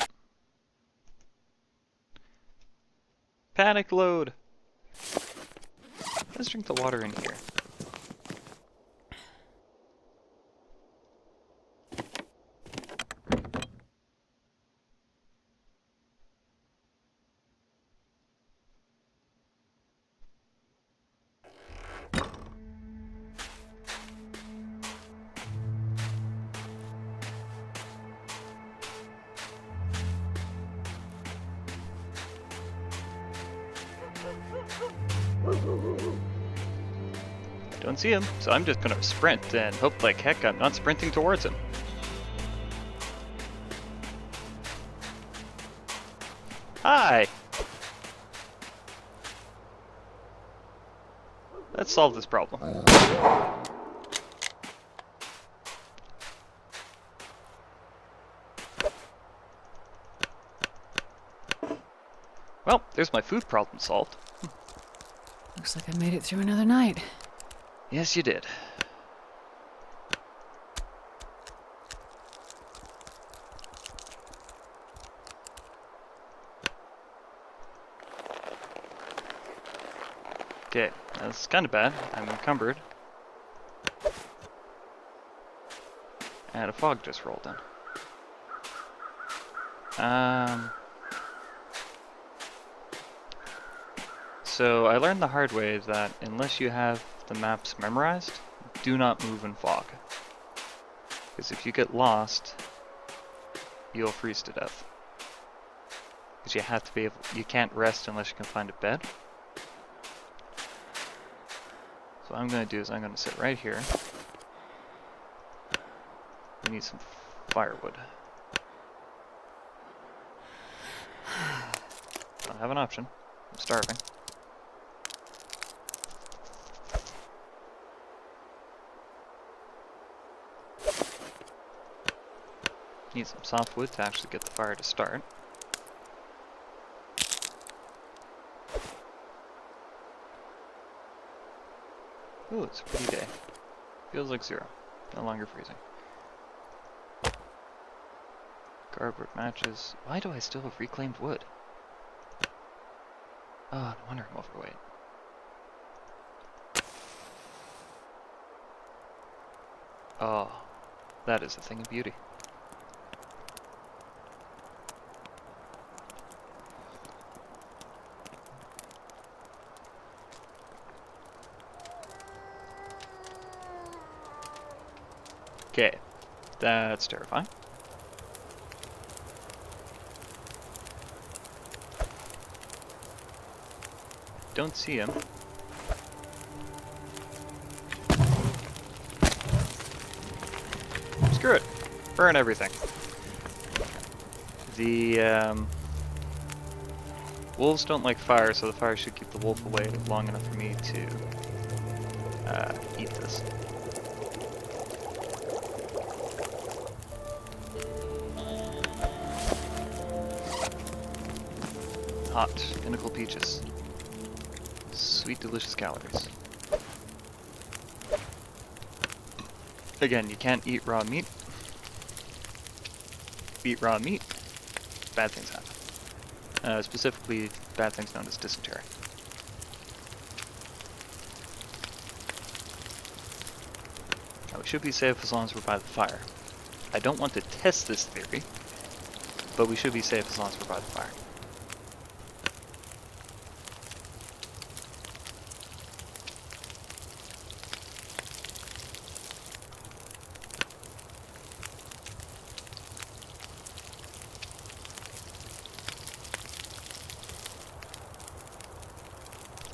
Panic load! Let's drink the water in here. I don't see him, so I'm just gonna sprint and hope like heck I'm not sprinting towards him. Hi! Let's solve this problem. Well, there's my food problem solved. Looks like I made it through another night. Yes, you did. Okay, that's kind of bad. I'm encumbered. And a fog just rolled in. So I learned the hard way that unless you have the maps memorized, do not move in fog. Because if you get lost, you'll freeze to death. Because you have to be able, you can't rest unless you can find a bed. So what I'm going to do is I'm going to sit right here. We need some firewood. Don't have an option. I'm starving. Need some softwood to actually get the fire to start. Ooh, it's a pretty day. Feels like 0. No longer freezing. Cardboard matches. Why do I still have reclaimed wood? Oh, no wonder I'm overweight. Oh, that is a thing of beauty. Okay, that's terrifying. Don't see him. Screw it. Burn everything. The wolves don't like fire, so the fire should keep the wolf away long enough for me to eat this. Hot, pinnacle peaches. Sweet, delicious calories. Again, you can't eat raw meat. Eat raw meat. bad things happen. Specifically, bad things known as dysentery. Now, we should be safe as long as we're by the fire. I don't want to test this theory, but we should be safe as long as we're by the fire.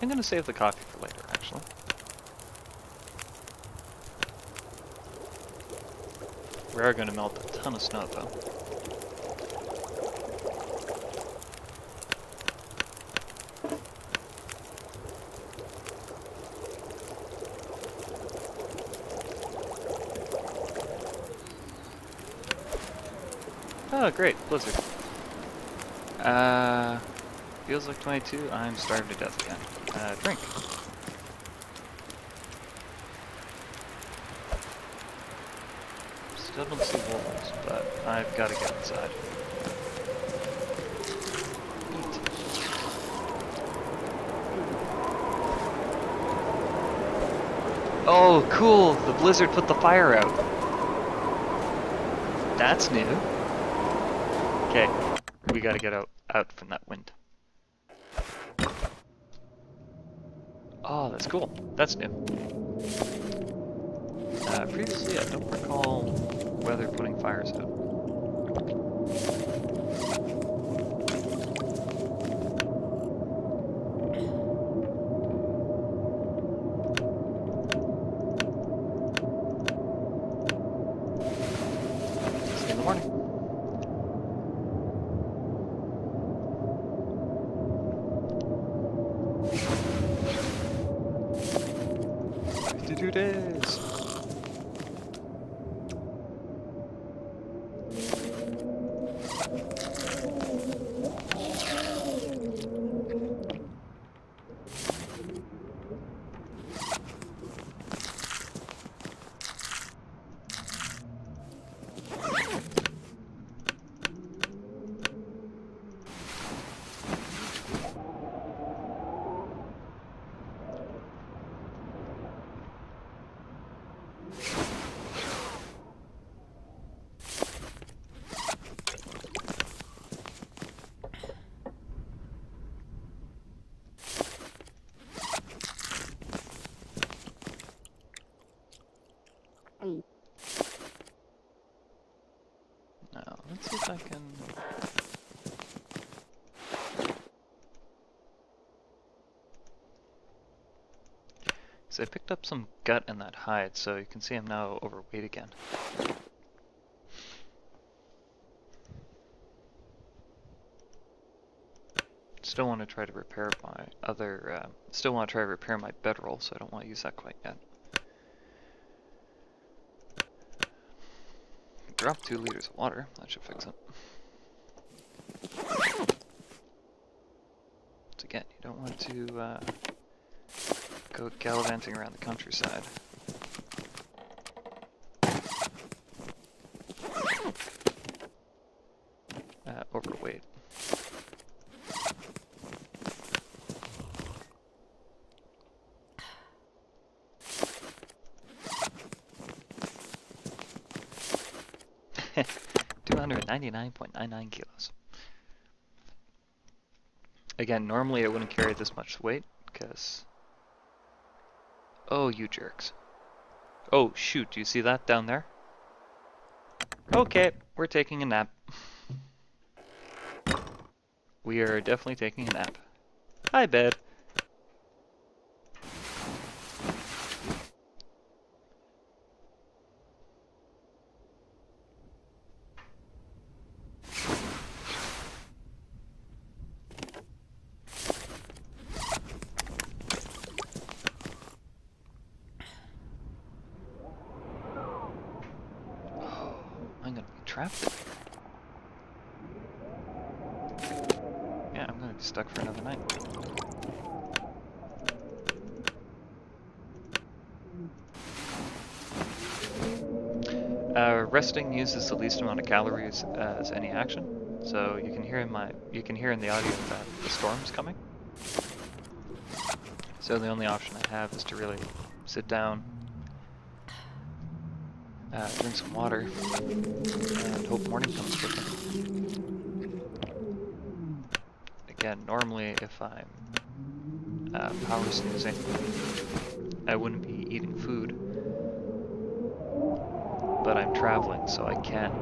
I'm going to save the coffee for later, actually. We are going to melt a ton of snow, though. Oh, great, blizzard. Feels like 22. I'm starved to death again. Drink. Still don't see wolves, but I've got to get inside. Eat. Oh, cool! The blizzard put the fire out. That's new. Okay, we gotta get out from that wind. Oh, that's cool. That's new. Previously, I don't recall whether putting fires out. See you in the morning. Days. Now, let's see if I can... So I picked up some gut in that hide, so you can see I'm now overweight again. Still want to try to repair my other... still want to try to repair my bedroll, so I don't want to use that quite yet. Drop 2 liters of water, that should fix it. So again, you don't want to go gallivanting around the countryside. Overweight. $299.99 kilos. Again, normally I wouldn't carry this much weight, because... Oh, you jerks. Oh, shoot, do you see that down there? Okay, we're taking a nap. We are definitely taking a nap. Hi, bed. I'm gonna be trapped in here. Yeah, I'm gonna be stuck for another night. Resting uses the least amount of calories as any action, So you can hear in the audio that the storm's coming. So the only option I have is to really sit down, drink some water, and hope morning comes quickly. Again, normally if I'm power snoozing, I wouldn't be eating food, but I'm traveling, so I can't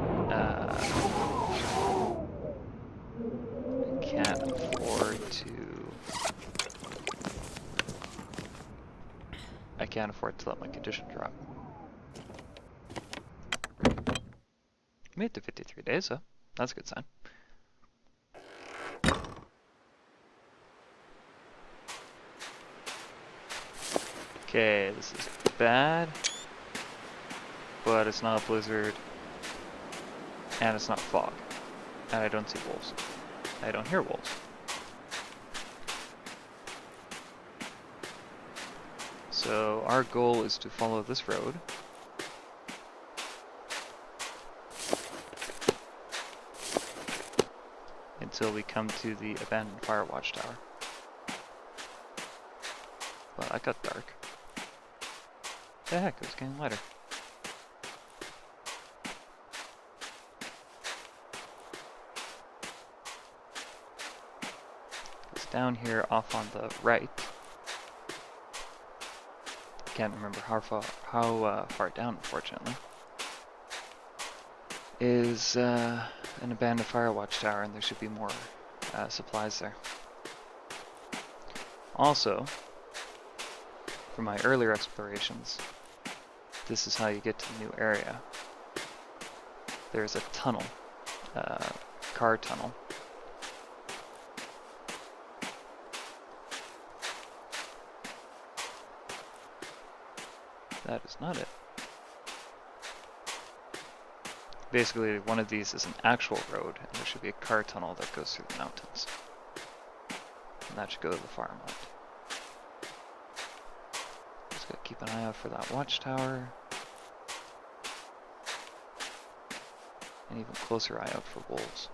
afford to let my condition drop. Made it to 53 days, so that's a good sign. Okay, this is bad, but it's not a blizzard, and it's not fog, and I don't see wolves. I don't hear wolves. So our goal is to follow this road. Until we come to the abandoned fire watchtower. Well, that got dark. The heck, it was getting lighter. It's down here off on the right. Can't remember how far down, unfortunately. Is an abandoned fire watchtower, and there should be more supplies there. Also, from my earlier explorations, this is how you get to the new area. There's a tunnel, car tunnel. That is not it. Basically, one of these is an actual road, and there should be a car tunnel that goes through the mountains. And that should go to the farmland. Just gotta keep an eye out for that watchtower. An even closer eye out for wolves.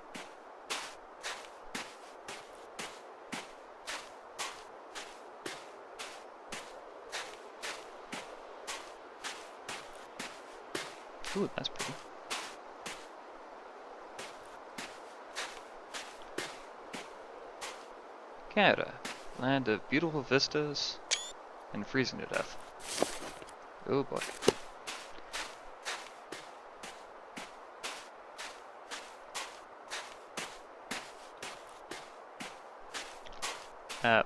Ooh, that's pretty. Canada, land of beautiful vistas and freezing to death. Oh boy.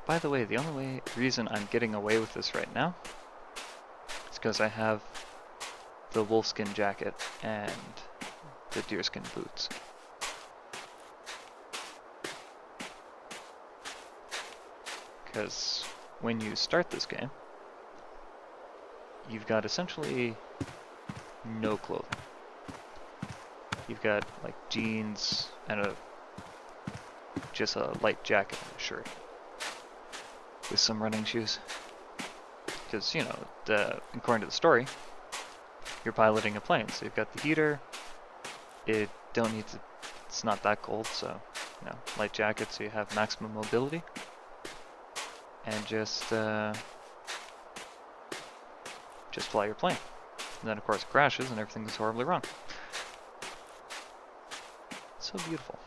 By the way, the only reason I'm getting away with this right now is because I have the wolfskin jacket and the deerskin boots. Because when you start this game, you've got essentially no clothing. You've got like jeans and just a light jacket and a shirt with some running shoes. Because, you know, according to the story, you're piloting a plane, so you've got the heater. It's not that cold, so, you know, light jacket so you have maximum mobility. And just fly your plane. And then of course it crashes and everything goes horribly wrong. So beautiful.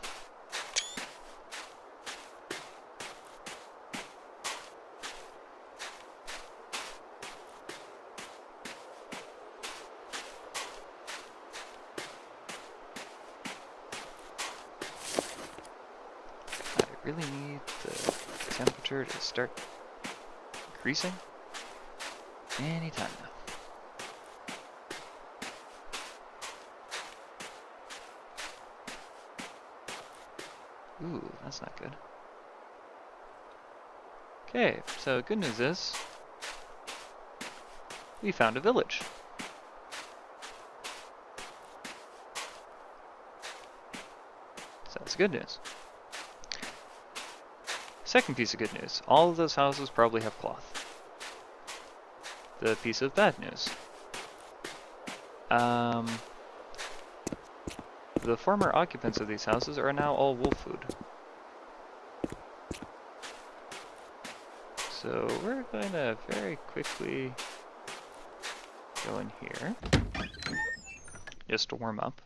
I really need the temperature to start increasing anytime now. Ooh, that's not good. Okay, so good news is we found a village. So that's good news. Second piece of good news, all of those houses probably have cloth. The piece of bad news. The former occupants of these houses are now all wolf food. So we're going to very quickly go in here, just to warm up.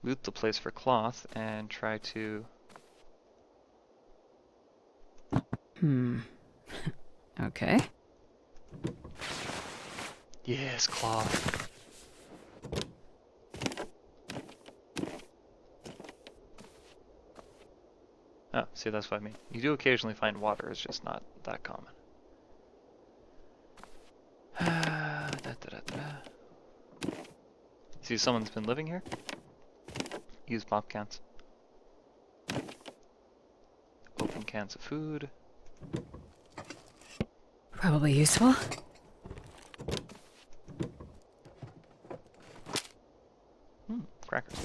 Loot the place for cloth and try to... Okay. Yes, cloth. Oh, see, that's what I mean. You do occasionally find water, it's just not that common. See, someone's been living here? Use pop cans. Open cans of food. Probably useful. Crackers.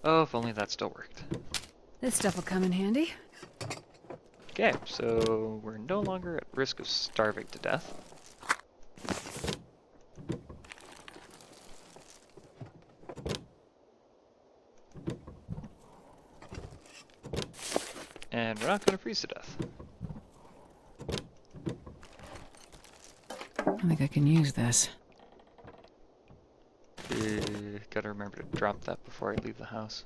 Oh, if only that still worked. This stuff will come in handy. Okay, so we're no longer at risk of starving to death. And we're not going to freeze to death. I think I can use this. Gotta remember to drop that before I leave the house.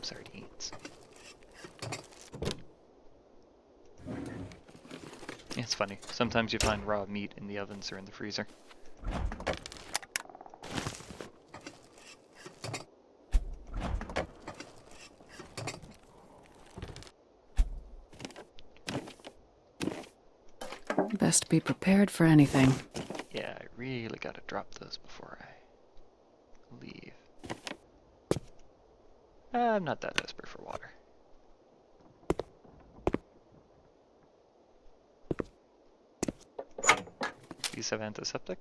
Sardines. It's funny. Sometimes you find raw meat in the ovens or in the freezer. Best be prepared for anything. Yeah, I really gotta drop those before I leave. I'm not that desperate for water. These have antiseptic?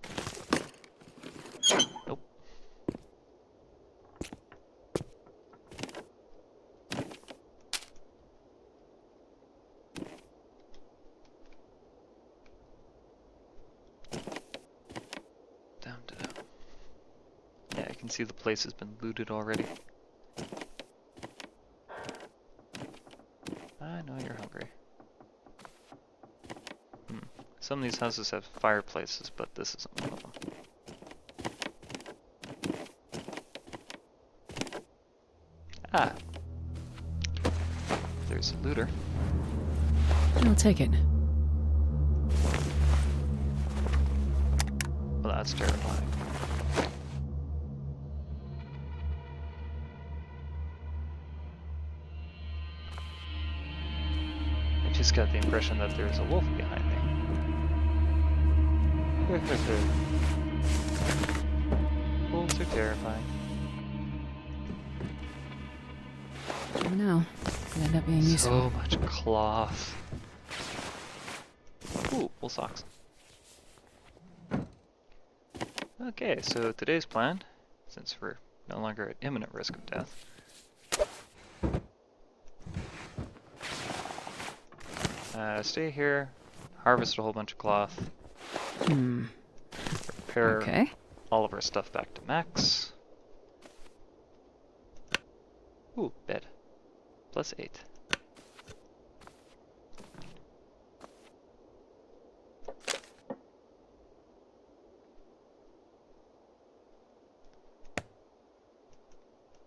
Nope. Down. Yeah, I can see the place has been looted already. I know you're hungry. Some of these houses have fireplaces, but this isn't one of them. Ah! There's a looter. I'll take it. Well, that's terrifying. I just got the impression that there's a wolf behind me. Wolves are terrifying. I don't know. Could end up being useful. So much cloth. Ooh, wool socks. Okay, so today's plan, since we're no longer at imminent risk of death, stay here, harvest a whole bunch of cloth, repair all of our stuff back to max. Ooh, bed. +8.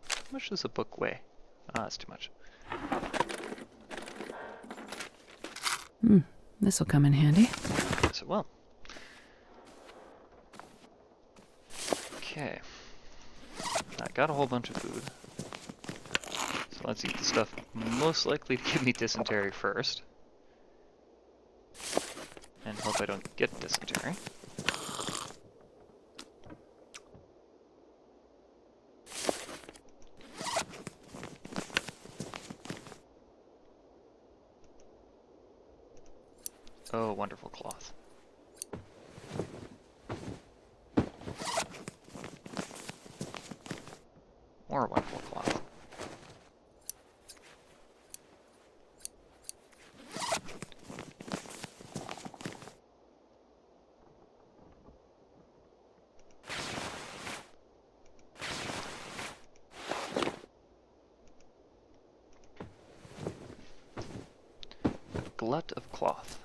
How much does a book weigh? Ah, that's too much. This'll come in handy. Yes, it will. Okay. I got a whole bunch of food. So let's eat the stuff most likely to give me dysentery first. And hope I don't get dysentery. Oh, wonderful cloth. More wonderful cloth. A glut of cloth.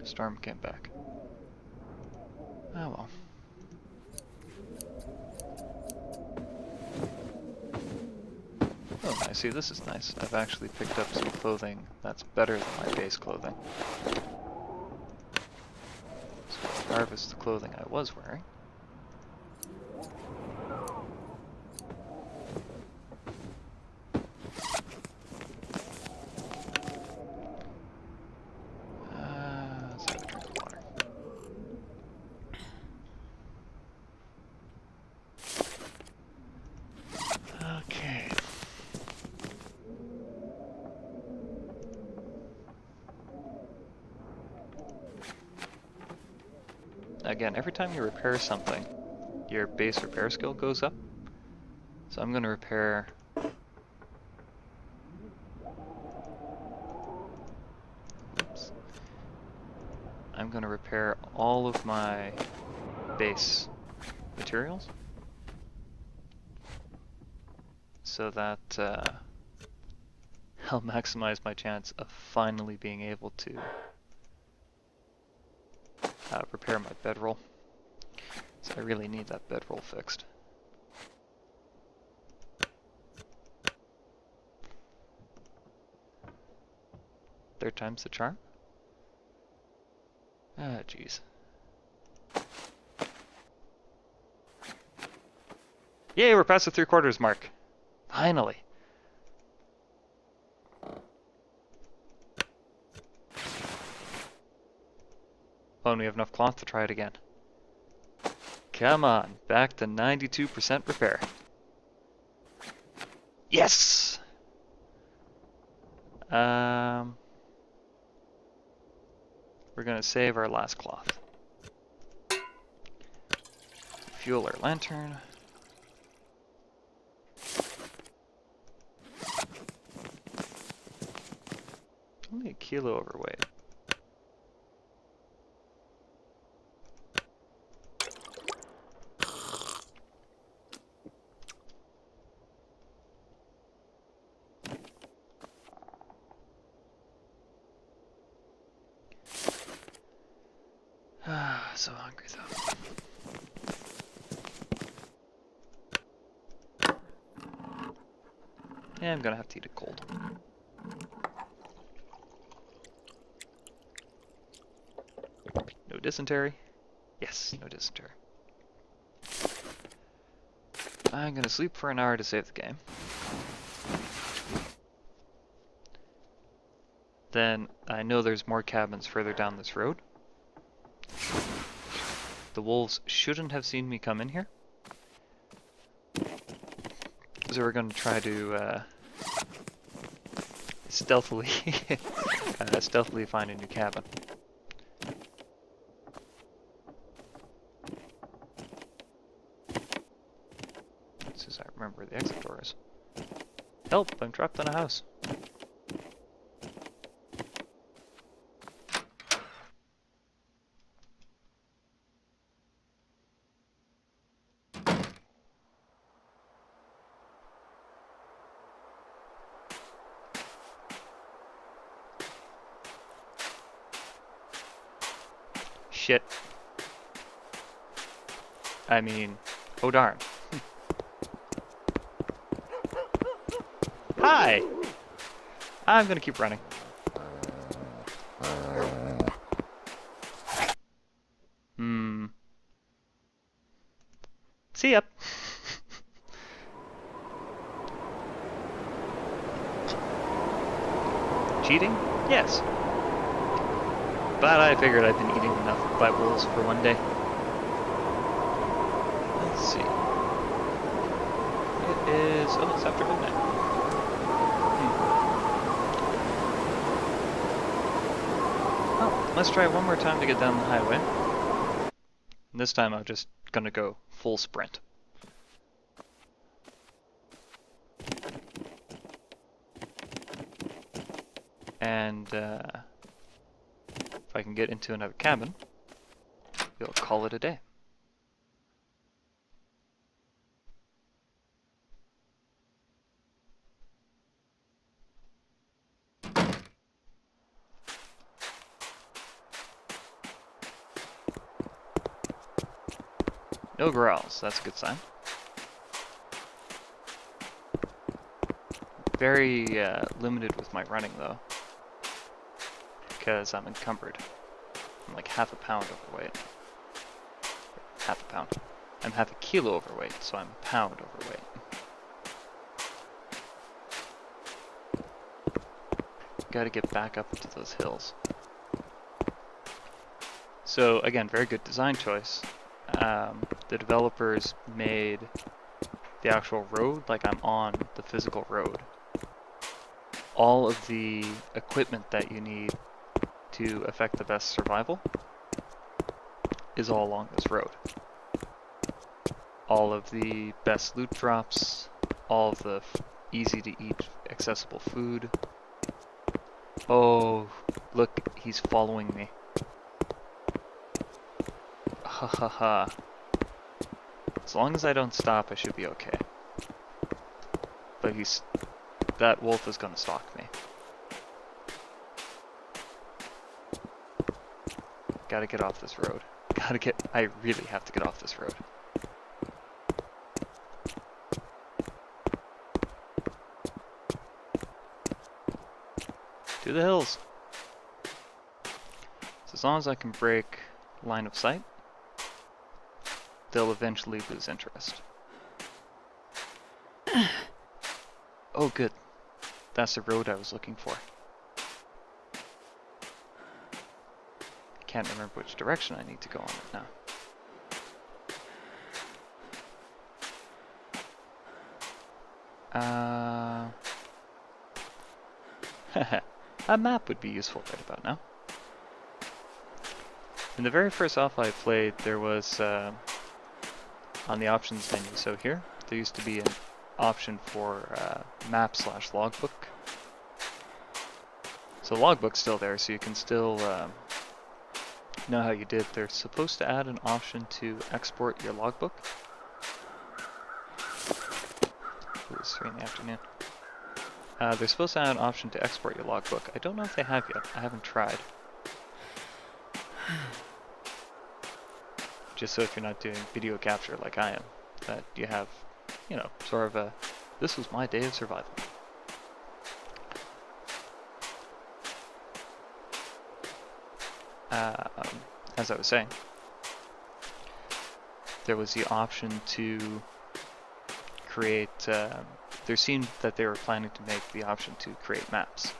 Storm came back. Oh well. Oh, I see, this is nice. I've actually picked up some clothing that's better than my base clothing. So I'll harvest the clothing I was wearing. Let's have a drink of water. Okay. Again, every time you repair something, your base repair skill goes up. So I'm going to repair... Oops. I'm going to repair all of my base materials. So that I'll maximize my chance of finally being able to repair my bedroll. So I really need that bedroll fixed. Third time's the charm? Ah, jeez. Yay, we're past the 3/4 mark. Finally. Oh, and we have enough cloth to try it again. Come on, back to 92% repair. Yes! We're gonna save our last cloth. Fuel our lantern. Only a kilo overweight. So hungry though. Yeah, I'm gonna have to eat it cold. No dysentery. Yes, no dysentery. I'm gonna sleep for an hour to save the game. Then I know there's more cabins further down this road. The wolves shouldn't have seen me come in here. So we're going to try to stealthily stealthily find a new cabin. As soon as I remember where the exit door is. Help! I'm trapped in a house. Shit. I mean, oh darn. Hi! I'm gonna keep running. See ya! cheating? Yes. But I figured I'd been eating enough by wolves for one day. Let's see. It is... oh, it's after midnight. Oh, let's try one more time to get down the highway. And this time I'm just gonna go full sprint. And if I can get into another cabin, we'll call it a day. No growls, that's a good sign. Very limited with my running though, because I'm encumbered. I'm like half a pound overweight. Half a pound. I'm half a kilo overweight, so I'm a pound overweight. Gotta get back up into those hills. So again, very good design choice. The developers made the actual road like I'm on the physical road. All of the equipment that you need to affect the best survival is all along this road. All of the best loot drops, all of the easy to eat accessible food. Oh, look, he's following me. Ha ha ha. As long as I don't stop, I should be okay. But that wolf is gonna stalk me. Gotta get off this road. I really have to get off this road. To the hills. So as long as I can break line of sight, they'll eventually lose interest. Oh good. That's the road I was looking for. Can't remember which direction I need to go on it now. A map would be useful right about now. In the very first alpha I played, there was, on the options menu, so here, there used to be an option for map/logbook. So logbook's still there, so you can still know how you did. They're supposed to add an option to export your logbook. It was 3 in the afternoon. They're supposed to add an option to export your logbook. I don't know if they have yet. I haven't tried. Just so if you're not doing video capture like I am, that you have, you know, sort of a, this was my day of survival. As I was saying, there was the option to create, there seemed that they were planning to make the option to create maps,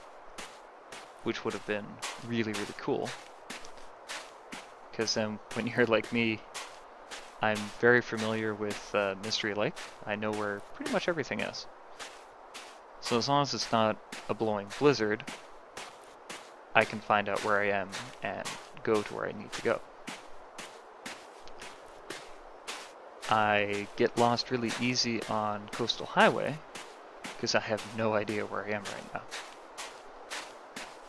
which would have been really, really cool. Because then when you're like me, I'm very familiar with Mystery Lake. I know where pretty much everything is. So as long as it's not a blowing blizzard, I can find out where I am and go to where I need to go. I get lost really easy on Coastal Highway because I have no idea where I am right now.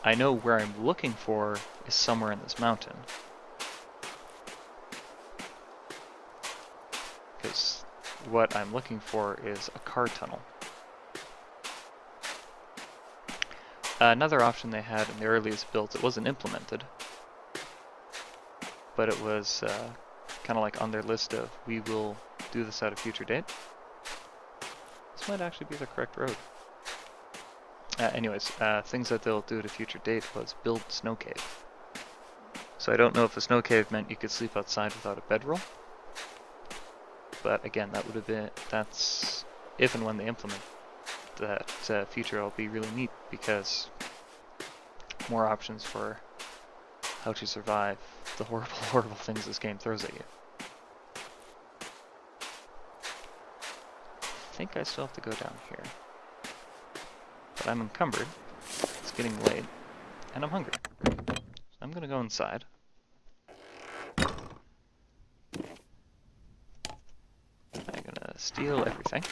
I know where I'm looking for is somewhere in this mountain. Because what I'm looking for is a car tunnel. Another option they had in the earliest builds, it wasn't implemented, but it was kind of like on their list of, we will do this at a future date. This might actually be the correct road. Anyways, things that they'll do at a future date was build snow cave. So I don't know if a snow cave meant you could sleep outside without a bedroll. But again, that would have been, that's, if and when they implement that feature, it'll be really neat because more options for how to survive the horrible, horrible things this game throws at you. I think I still have to go down here. But I'm encumbered, it's getting late, and I'm hungry. So I'm gonna go inside. I'm gonna steal everything.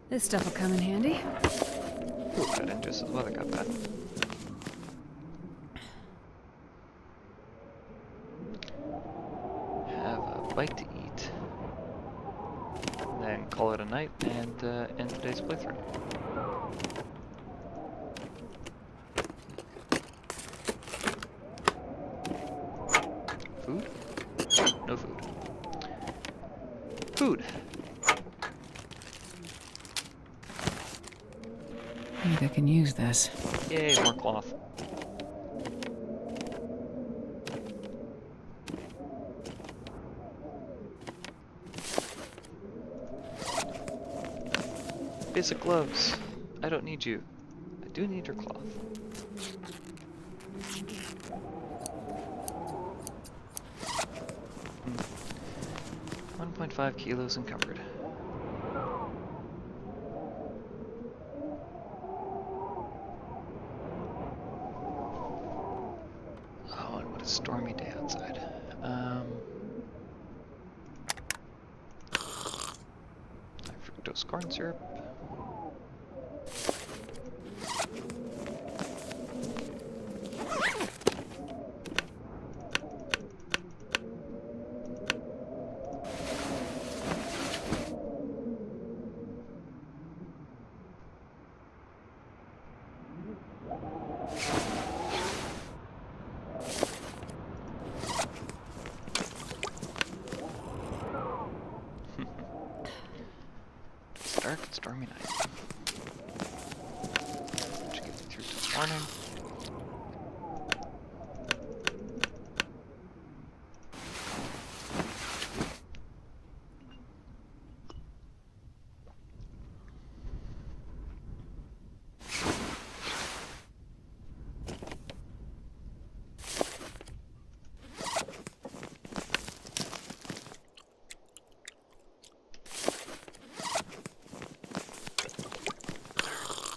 This stuff will come in handy. Ooh, got in just as the weather got bad. Have a bite to eat. Then call it a night and end today's playthrough. Food? No food. Food! I think I can use this. Yay, more cloth. Basic gloves. I don't need you. I do need your cloth. 1.5 kilos encumbered. Oh, and what a stormy day outside. Fructose corn syrup. Dark and stormy night. Should get me through till morning.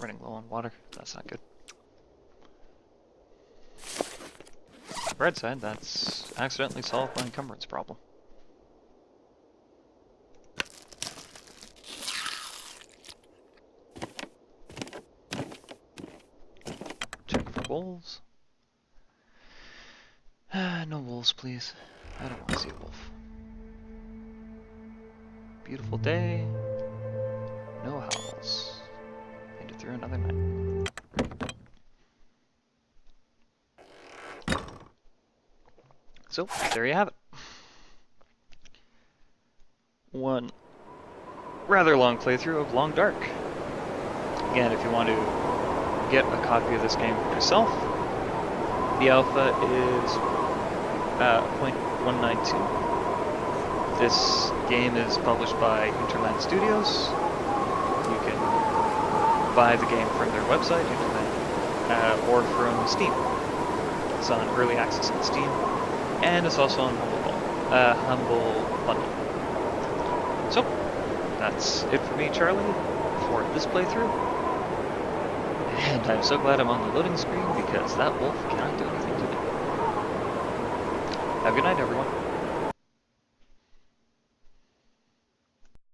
Running low on water. That's not good. Bright side, that's accidentally solved my encumbrance problem. Check for wolves. No wolves, please. I don't want to see a wolf. Beautiful day. No howls. Made it through another night. So, there you have it. One rather long playthrough of Long Dark. Again, if you want to get a copy of this game for yourself, the alpha is 0.192. This game is published by Hinterland Studios. You can buy the game from their website, Hinterland, or from Steam. It's on early access on Steam, and it's also on Humble Bundle. So, that's it for me, Charlie, for this playthrough. And I'm so glad I'm on the loading screen because that wolf cannot do anything to me. Have a good night, everyone.